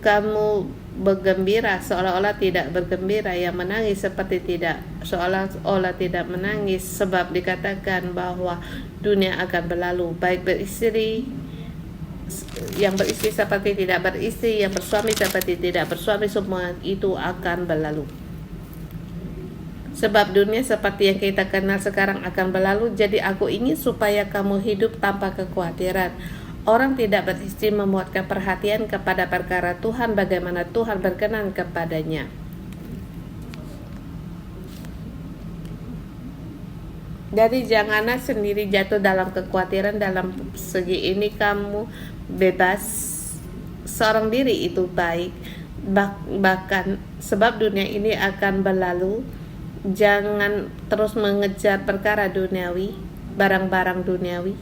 Kamu bergembira seolah-olah tidak bergembira, yang menangis seperti tidak seolah-olah tidak menangis, sebab dikatakan bahwa dunia akan berlalu. Baik yang beristri seperti tidak beristri, yang bersuami seperti tidak bersuami, semua itu akan berlalu. Sebab dunia seperti yang kita kenal sekarang akan berlalu. Jadi aku ingin supaya kamu hidup tanpa kekhawatiran. Orang tidak beristri memuatkan perhatian kepada perkara Tuhan, bagaimana Tuhan berkenan kepadanya. Jadi janganlah sendiri jatuh dalam kekhawatiran. Dalam segi ini kamu bebas. Seorang diri itu baik, bahkan sebab dunia ini akan berlalu. Jangan terus mengejar perkara duniawi, barang-barang duniawi.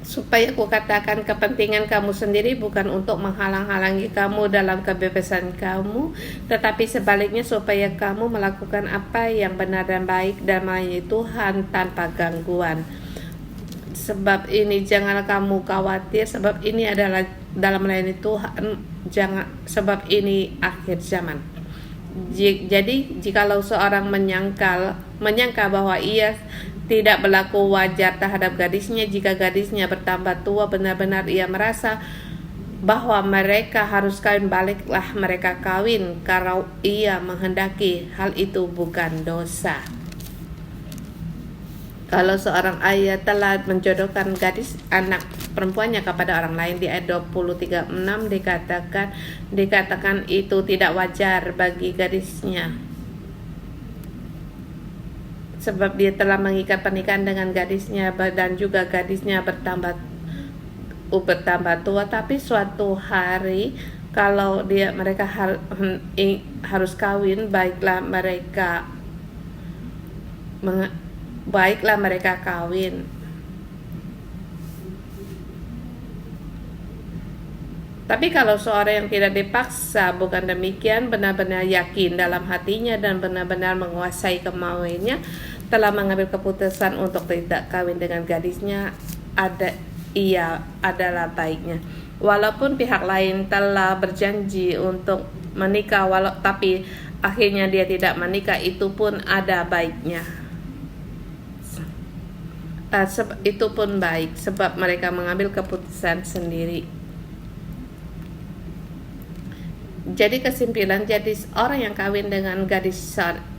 Supaya kukatakan, kepentingan kamu sendiri bukan untuk menghalang-halangi kamu dalam kebebasan kamu, tetapi sebaliknya supaya kamu melakukan apa yang benar dan baik dan melayani Tuhan tanpa gangguan. Sebab ini janganlah kamu khawatir, sebab ini adalah dalam melayani Tuhan, sebab ini akhir zaman. Jadi jikalau seorang menyangka bahwa ia tidak berlaku wajar terhadap gadisnya, jika gadisnya bertambah tua, benar-benar ia merasa bahwa mereka harus kawin, baliklah mereka kawin, karena ia menghendaki hal itu bukan dosa. Kalau seorang ayah telah menjodohkan gadis anak perempuannya kepada orang lain, di ayat 20:36 dikatakan itu tidak wajar bagi gadisnya, sebab dia telah mengikat pernikahan dengan gadisnya, dan juga gadisnya bertambah tua. Tapi suatu hari kalau mereka harus kawin, baiklah mereka kawin. Tapi kalau seorang yang tidak dipaksa, bukan demikian, benar-benar yakin dalam hatinya dan benar-benar menguasai kemauannya, telah mengambil keputusan untuk tidak kawin dengan gadisnya, ia adalah baiknya. Walaupun pihak lain telah berjanji untuk menikah, tapi akhirnya dia tidak menikah, itu pun ada baiknya. Itu pun baik sebab mereka mengambil keputusan sendiri. Jadi kesimpulan, jadi orang yang kawin dengan gadis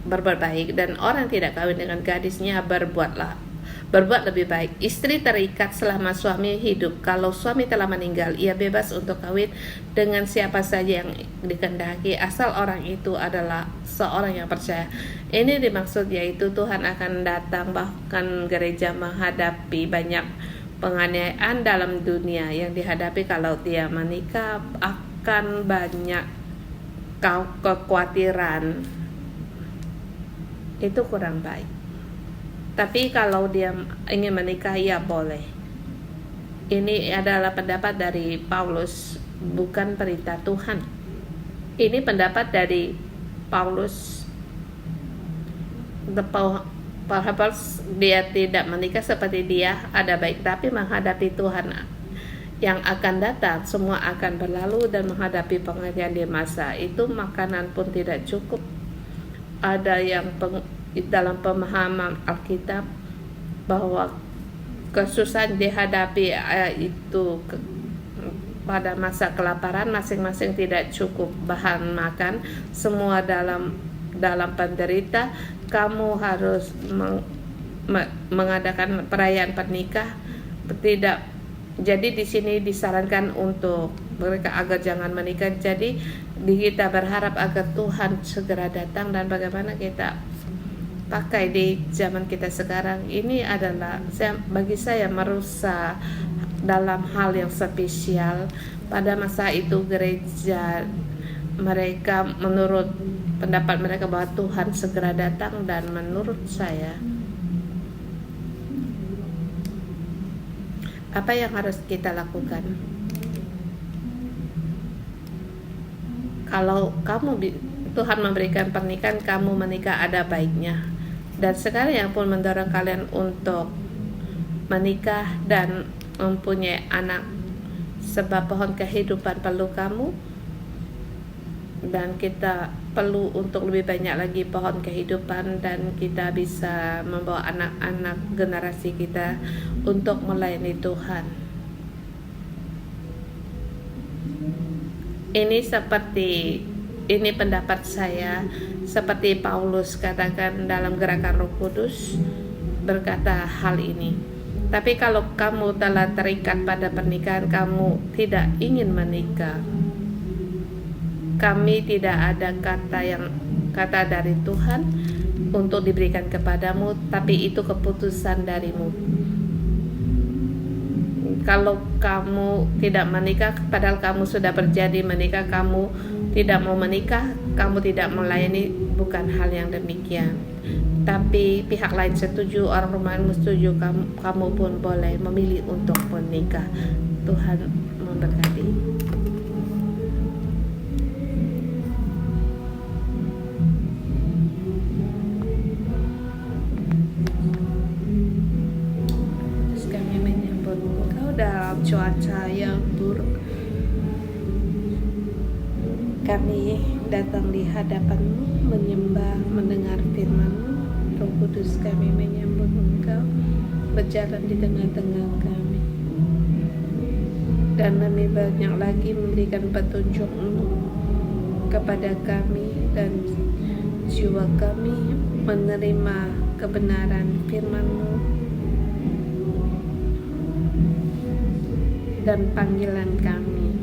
berbuat baik, dan orang yang tidak kawin dengan gadisnya berbuat lebih baik. Istri terikat selama suami hidup. Kalau suami telah meninggal, ia bebas untuk kawin dengan siapa saja yang dikehendaki, asal orang itu adalah seorang yang percaya. Ini dimaksud yaitu Tuhan akan datang, bahkan gereja menghadapi banyak penganiayaan dalam dunia yang dihadapi kalau dia menikah, akan banyak kekhawatiran. Itu kurang baik. Tapi kalau dia ingin menikah, ya boleh. Ini adalah pendapat dari Paulus, bukan perintah Tuhan. Ini pendapat dari Paulus. Perhaps dia tidak menikah seperti dia ada baik, tapi menghadapi Tuhan yang akan datang, semua akan berlalu, dan menghadapi pengajian di masa itu makanan pun tidak cukup. Ada yang dalam pemahaman Alkitab bahwa kesusahan dihadapi itu pada masa kelaparan, masing-masing tidak cukup bahan makan, semua dalam penderita. Kamu harus mengadakan perayaan pernikah, tidak. Jadi di sini disarankan untuk mereka agar jangan menikah. Jadi kita berharap agar Tuhan segera datang, dan bagaimana kita pakai di zaman kita sekarang ini adalah bagi saya merusak dalam hal yang spesial. Pada masa itu gereja mereka, menurut pendapat mereka, bahwa Tuhan segera datang, dan menurut saya apa yang harus kita lakukan? Kalau Tuhan memberikan pernikahan, kamu menikah ada baiknya. Dan sekarang yang pun mendorong kalian untuk menikah dan mempunyai anak, sebab pohon kehidupan perlu kamu, dan kita perlu untuk lebih banyak lagi pohon kehidupan, dan kita bisa membawa anak-anak generasi kita untuk melayani Tuhan. Ini pendapat saya, seperti Paulus katakan dalam Gerakan Roh Kudus, berkata hal ini. Tapi kalau kamu telah terikat pada pernikahan, kamu tidak ingin menikah, kami tidak ada kata dari Tuhan untuk diberikan kepadamu, tapi itu keputusan darimu. Kalau kamu tidak menikah, padahal kamu sudah berjadi menikah, kamu tidak mau menikah, kamu tidak melayani, bukan hal yang demikian. Tapi pihak lain setuju, orang rumahmu setuju, kamu pun boleh memilih untuk menikah. Tuhan memberkati. Dalam cuaca yang buruk, kami datang di hadapan-Mu, menyembah, mendengar firman-Mu. Roh Kudus, kami menyambut Engkau berjalan di tengah-tengah kami, dan lebih banyak lagi memberikan petunjuk-Mu kepada kami, dan jiwa kami menerima kebenaran firman-Mu dan panggilan kami.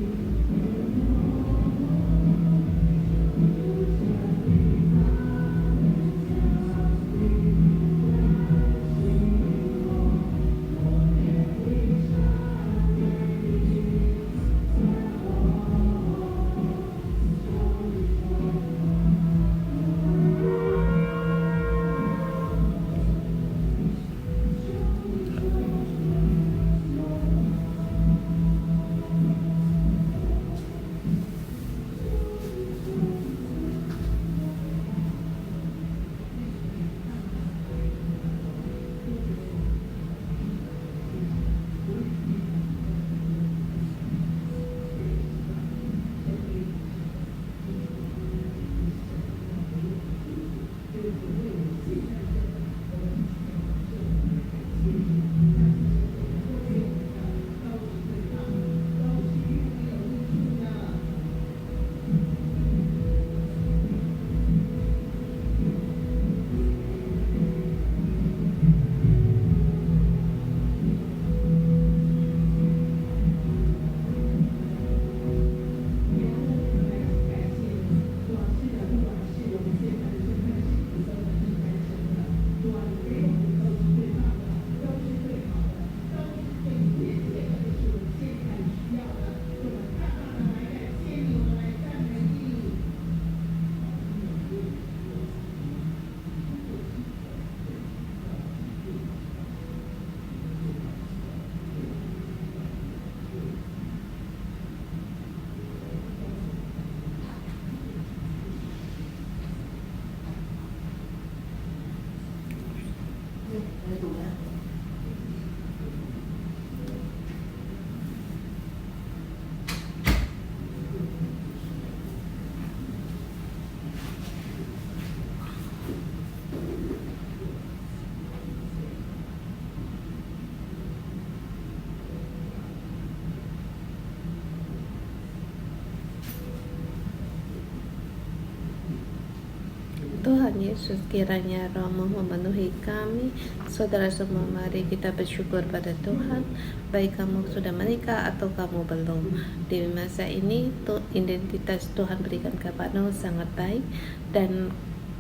Tuhan Yesus, kiranya Roh-Mu memenuhi kami. Saudara semua, mari kita bersyukur pada Tuhan. Baik kamu sudah menikah atau kamu belum, di masa ini identitas Tuhan berikan kepadamu sangat baik, dan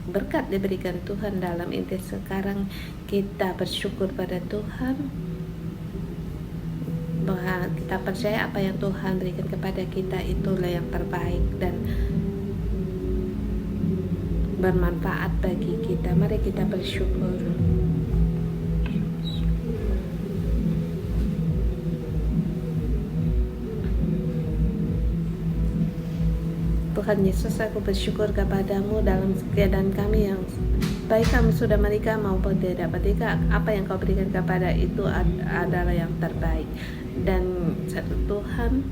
berkat diberikan Tuhan dalam identitas sekarang. Kita bersyukur pada Tuhan bahwa kita percaya apa yang Tuhan berikan kepada kita itulah yang terbaik dan bermanfaat bagi kita. Mari kita bersyukur. Tuhan Yesus, aku bersyukur kepadamu dalam keadaan kami yang baik kami sudah menikah maupun tidak menikah. Apa yang kau berikan kepada itu adalah yang terbaik. Dan satu Tuhan,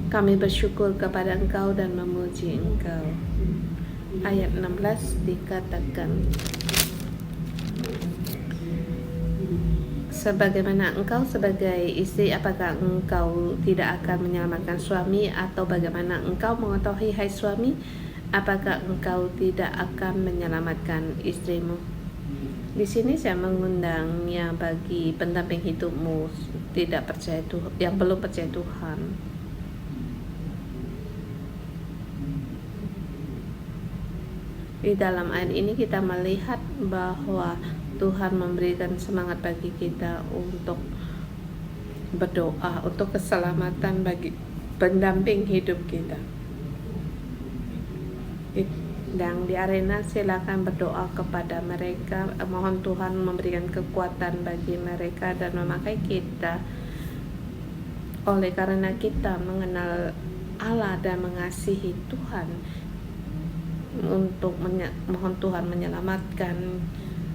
kami bersyukur kepada Engkau dan memuji Engkau. Ayat 16 dikatakan, sebagaimana engkau sebagai istri, apakah engkau tidak akan menyelamatkan suami? Atau bagaimana engkau mengetahui, hai suami, apakah engkau tidak akan menyelamatkan istrimu? Di sini saya mengundangnya bagi pendamping hidupmu tidak percaya Tuhan, yang belum percaya Tuhan. Di dalam ayat ini kita melihat bahwa Tuhan memberikan semangat bagi kita untuk berdoa untuk keselamatan bagi pendamping hidup kita. Dan di arena silakan berdoa kepada mereka, mohon Tuhan memberikan kekuatan bagi mereka dan memakai kita. Oleh karena kita mengenal Allah dan mengasihi Tuhan, untuk mohon Tuhan menyelamatkan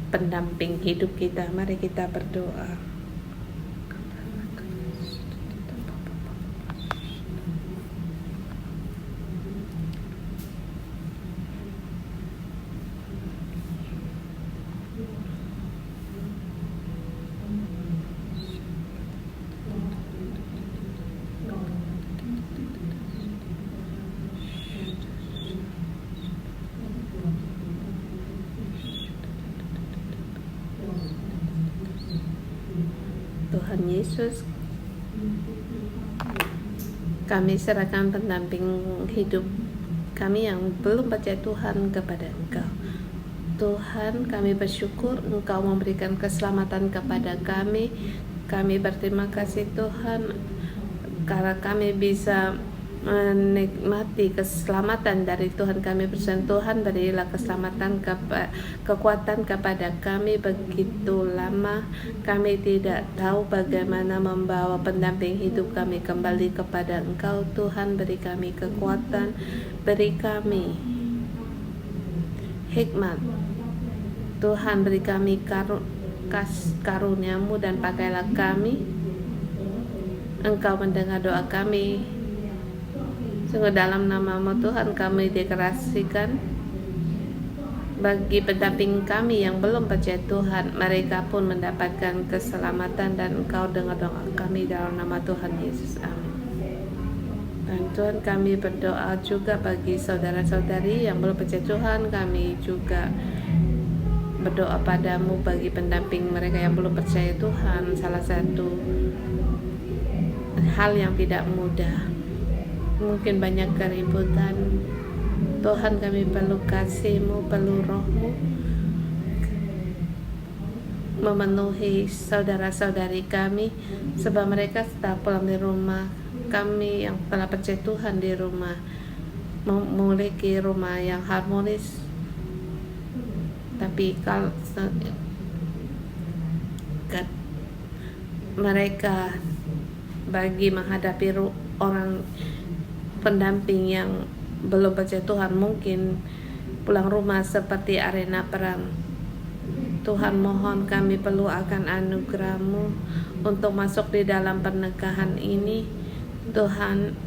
pendamping hidup kita. Mari kita berdoa. Tuhan Yesus, kami serahkan pendamping hidup kami yang belum percaya Tuhan kepada Engkau. Tuhan, kami bersyukur Engkau memberikan keselamatan kepada kami. Kami berterima kasih Tuhan karena kami bisa menikmati keselamatan dari Tuhan. Kami berdoa, Tuhan berilah keselamatan, kekuatan kepada kami. Begitu lama kami tidak tahu bagaimana membawa pendamping hidup kami kembali kepada Engkau. Tuhan, beri kami kekuatan, beri kami hikmat. Tuhan, beri kami karuniamu dan pakailah kami. Engkau mendengar doa kami. Sungguh dalam nama-Mu Tuhan kami deklarasikan bagi pendamping kami yang belum percaya Tuhan, mereka pun mendapatkan keselamatan dan Engkau dengar doa kami dalam nama Tuhan Yesus. Amin. Dan Tuhan, kami berdoa juga bagi saudara-saudari yang belum percaya Tuhan. Kami juga berdoa padamu bagi pendamping mereka yang belum percaya Tuhan. Salah satu hal yang tidak mudah, mungkin banyak keributan. Tuhan, kami perlu kasih-Mu, perlu Roh-Mu memenuhi saudara-saudari kami, sebab mereka setelah pulang di rumah, kami yang telah percaya Tuhan di rumah memiliki rumah yang harmonis. Tapi kalau mereka bagi menghadapi orang pendamping yang belum percaya Tuhan, mungkin pulang rumah seperti arena perang. Tuhan, mohon kami perlu akan anugerah-Mu untuk masuk di dalam pernikahan ini. Tuhan,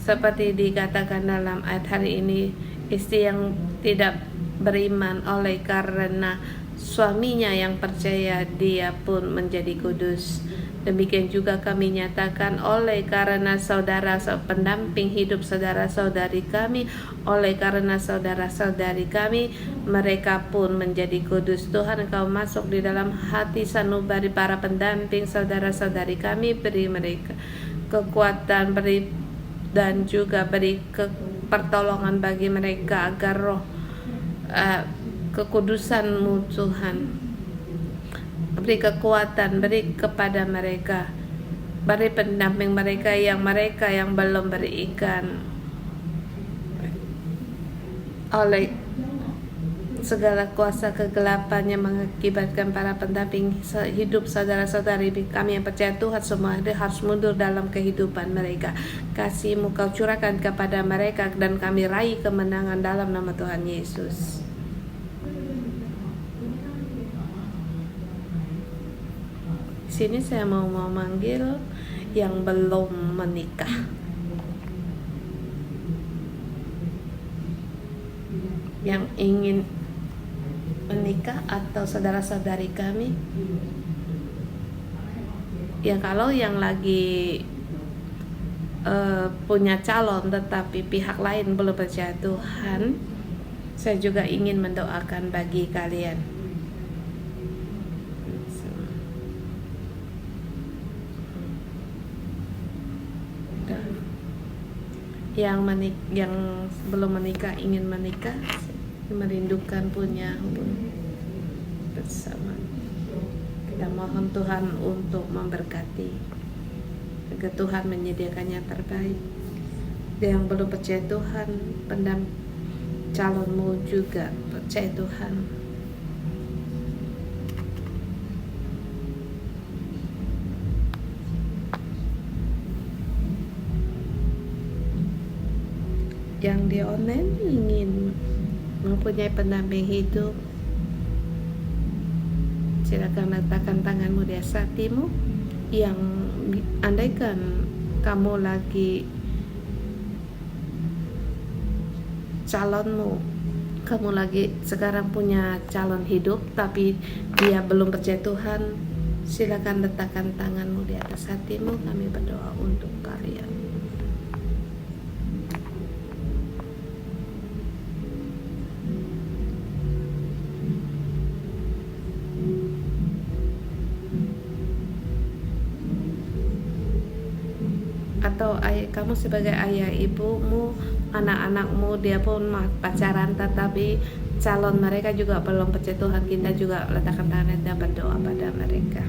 seperti dikatakan dalam ayat hari ini, istri yang tidak beriman oleh karena suaminya yang percaya dia pun menjadi kudus. Demikian juga kami nyatakan oleh karena saudara pendamping hidup saudara-saudari kami, oleh karena saudara-saudari kami, mereka pun menjadi kudus. Tuhan, Engkau masuk di dalam hati sanubari para pendamping saudara-saudari kami, beri mereka kekuatan, beri dan juga beri pertolongan bagi mereka agar roh kekudusan-Mu Tuhan, beri kekuatan, beri kepada mereka, beri pendamping mereka yang belum berikan oleh segala kuasa kegelapan yang mengakibatkan para pendamping hidup saudara-saudari kami yang percaya Tuhan semua harus mundur dalam kehidupan mereka. Kasih-Mu Kau curahkan kepada mereka dan kami raih kemenangan dalam nama Tuhan Yesus. Sini saya mau memanggil yang belum menikah, yang ingin menikah, atau saudara-saudari kami yang kalau yang lagi punya calon tetapi pihak lain belum percaya Tuhan, saya juga ingin mendoakan bagi kalian. Yang belum menikah, ingin menikah, merindukan punya hubungan bersama. Kita mohon Tuhan untuk memberkati agar Tuhan menyediakan yang terbaik. Yang belum percaya Tuhan, calonmu juga percaya Tuhan. Yang di online ingin mempunyai pendamping hidup, silakan letakkan tanganmu di atas hatimu. Yang andaikan kamu lagi kamu lagi sekarang punya calon hidup tapi dia belum percaya Tuhan, silakan letakkan tanganmu di atas hatimu. Kami berdoa untuk kalian. Atau kamu sebagai ayah ibumu, anak-anakmu dia pun pacaran tetapi calon mereka juga belum percaya Tuhan, kita juga letakkan tangan dan berdoa pada mereka.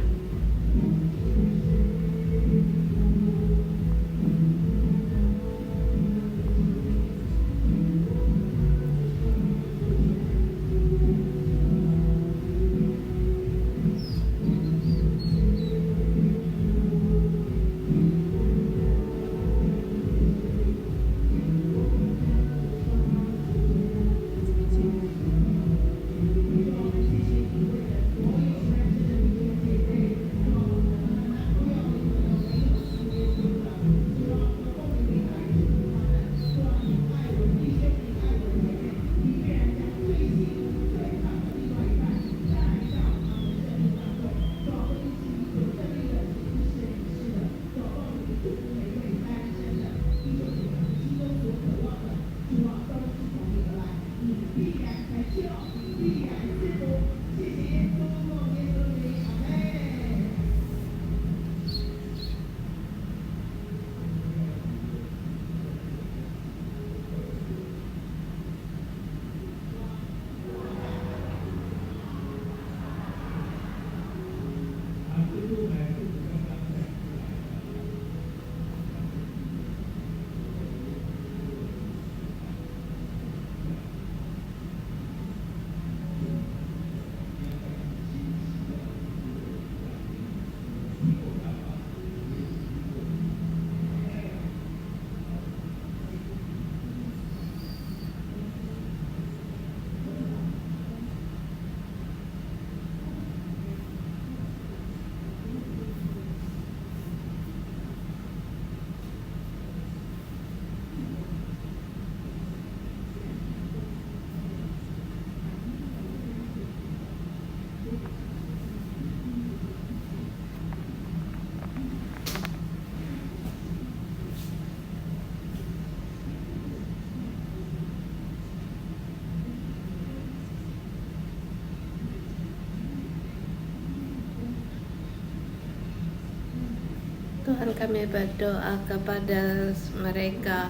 Tuhan, kami berdoa kepada mereka,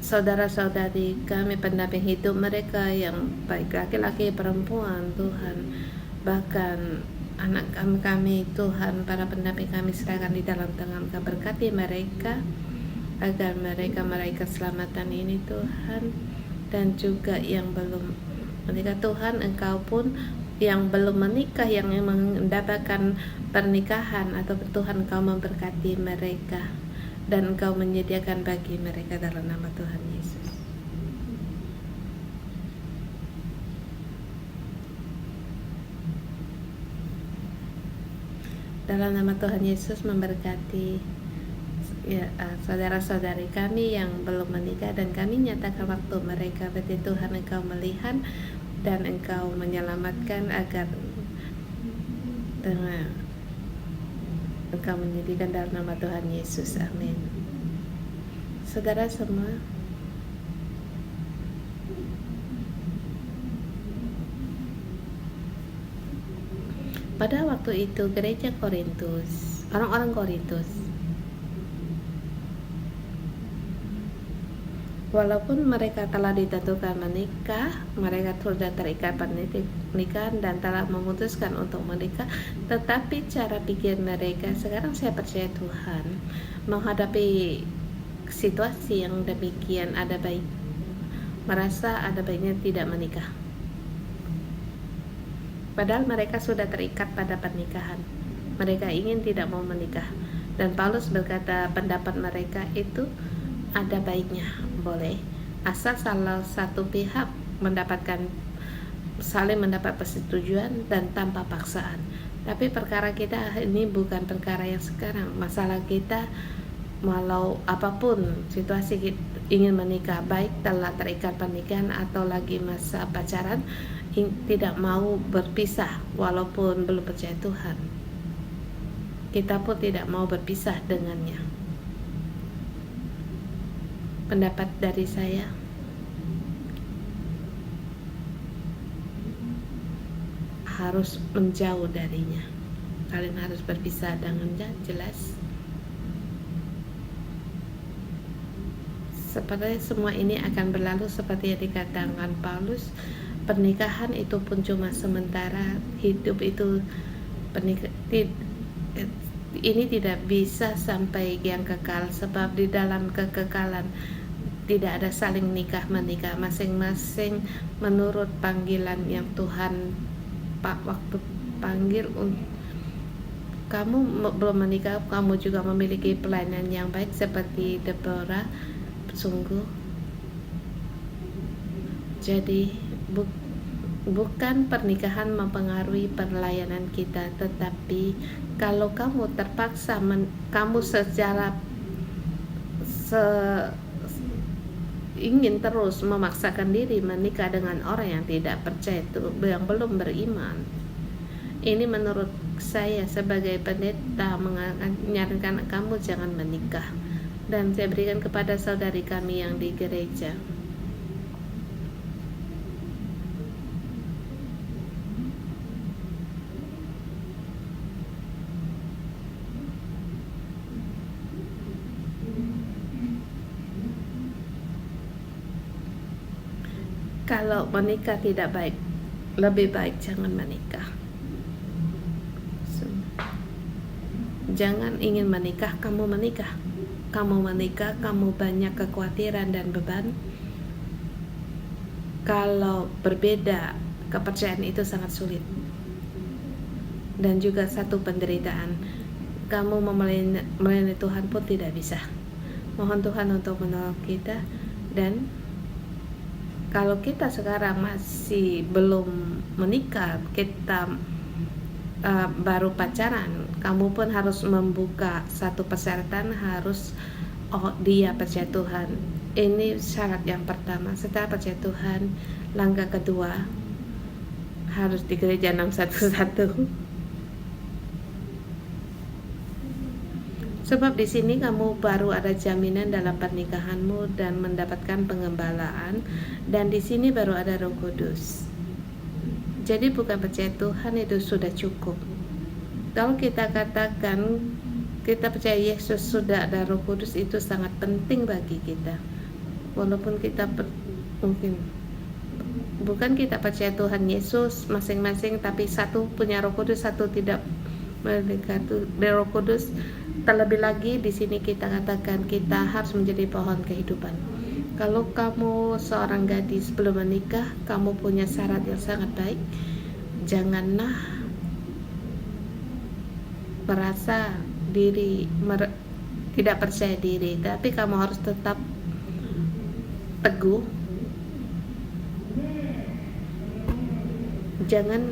saudara-saudari kami, pendamping hidup mereka yang baik laki-laki perempuan Tuhan, bahkan anak kami Tuhan, para pendamping kami serahkan di dalam tangan Kau. Berkati mereka agar mereka meraih keselamatan ini Tuhan, dan juga yang belum menikah Tuhan, Engkau pun yang belum menikah, yang mendapatkan pernikahan atau Tuhan, Engkau memberkati mereka dan Engkau menyediakan bagi mereka dalam nama Tuhan Yesus. Dalam nama Tuhan Yesus memberkati saudara-saudari kami yang belum menikah, dan kami nyatakan waktu mereka berarti Tuhan, Engkau melihat dan Engkau menyelamatkan agar dengan Engkau menyediakan dalam nama Tuhan Yesus. Amin. Saudara semua, pada waktu itu gereja Korintus, orang-orang Korintus, walaupun mereka telah ditentukan menikah, mereka sudah terikat pernikahan dan telah memutuskan untuk menikah, tetapi cara pikir mereka, sekarang saya percaya Tuhan, menghadapi situasi yang demikian merasa ada baiknya tidak menikah. Padahal mereka sudah terikat pada pernikahan. Mereka ingin tidak mau menikah. Dan Paulus berkata pendapat mereka itu ada baiknya, boleh, asal salah satu pihak saling mendapat persetujuan dan tanpa paksaan. Tapi perkara kita ini bukan perkara yang sekarang. Masalah kita, walau apapun situasi kita ingin menikah, baik telah terikat pernikahan atau lagi masa pacaran, tidak mau berpisah walaupun belum percaya Tuhan. Kita pun tidak mau berpisah dengannya. Pendapat dari saya, harus menjauh darinya. Kalian harus berpisah dengannya, jelas. Seperti semua ini akan berlalu seperti yang dikatakan Paulus. Pernikahan itu pun cuma sementara, hidup itu ini tidak bisa sampai yang kekal, sebab di dalam kekekalan tidak ada saling menikah, masing-masing menurut panggilan yang Tuhan waktu panggil. Kamu belum menikah, kamu juga memiliki pelayanan yang baik seperti Deborah, sungguh. Jadi bukan pernikahan mempengaruhi pelayanan kita, tetapi kalau kamu terpaksa kamu secara ingin terus memaksakan diri menikah dengan orang yang tidak percaya, yang belum beriman, ini menurut saya sebagai pendeta menyarankan kamu jangan menikah. Dan saya berikan kepada saudari kami yang di gereja, kalau menikah tidak baik, lebih baik jangan menikah. Jangan ingin menikah, kamu menikah. Kamu menikah, kamu banyak kekhawatiran dan beban. Kalau berbeda kepercayaan itu sangat sulit. Dan juga satu penderitaan. Kamu melayani Tuhan pun tidak bisa. Mohon Tuhan untuk menolong kita. Dan kalau kita sekarang masih belum menikah, kita baru pacaran, kamu pun harus membuka satu persyaratan, harus dia percaya Tuhan. Ini syarat yang pertama. Setelah percaya Tuhan, langkah kedua harus di gereja 611. Sebab di sini kamu baru ada jaminan dalam pernikahanmu dan mendapatkan pengembalaan, dan di sini baru ada Roh Kudus. Jadi bukan percaya Tuhan itu sudah cukup. Kalau kita katakan kita percaya Yesus sudah ada Roh Kudus, itu sangat penting bagi kita. Walaupun kita mungkin bukan kita percaya Tuhan Yesus masing-masing, tapi satu punya Roh Kudus, satu tidak memiliki Roh Kudus. Terlebih lagi di sini kita katakan kita harus menjadi pohon kehidupan. Kalau kamu seorang gadis belum menikah, kamu punya syarat yang sangat baik. Janganlah merasa diri tidak percaya diri, tapi kamu harus tetap teguh. Jangan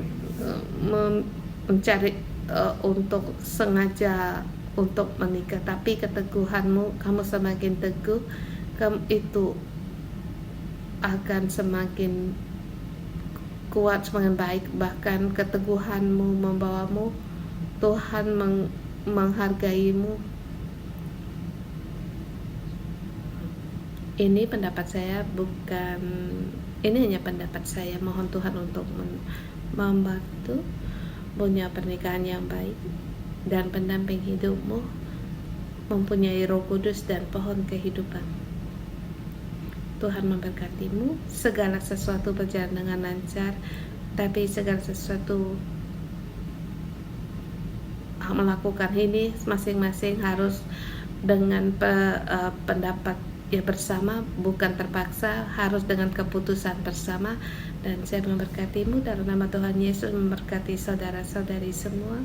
mencari untuk sengaja untuk menikah, tapi keteguhanmu, kamu semakin teguh, kamu itu akan semakin kuat, semakin baik. Bahkan keteguhanmu membawamu Tuhan menghargaimu. Ini pendapat saya, ini hanya pendapat saya. Mohon Tuhan untuk membantu punya pernikahan yang baik, dan pendamping hidupmu mempunyai Roh Kudus dan pohon kehidupan. Tuhan memberkatimu. Segala sesuatu berjalan dengan lancar, tapi segala sesuatu melakukan ini masing-masing harus dengan pendapat ya bersama, bukan terpaksa, harus dengan keputusan bersama. Dan saya memberkatimu dalam nama Tuhan Yesus, memberkati saudara-saudari semua.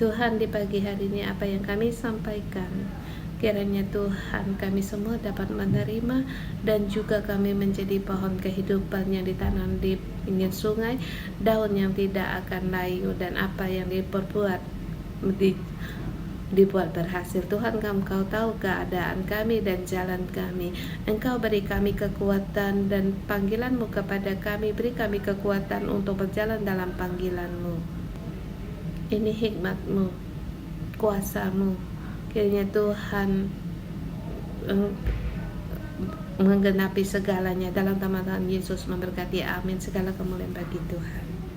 Tuhan, di pagi hari ini apa yang kami sampaikan, kiranya Tuhan kami semua dapat menerima, dan juga kami menjadi pohon kehidupan yang ditanam di pinggir sungai, daun yang tidak akan layu, dan apa yang dibuat berhasil. Tuhan, Engkau tahu keadaan kami dan jalan kami. Engkau beri kami kekuatan dan panggilan-Mu kepada kami. Beri kami kekuatan untuk berjalan dalam panggilan-Mu. Ini hikmat-Mu, kuasa-Mu. Kiranya Tuhan menggenapi segalanya dalam nama Tuhan Yesus, memberkati. Amin. Segala kemuliaan bagi Tuhan.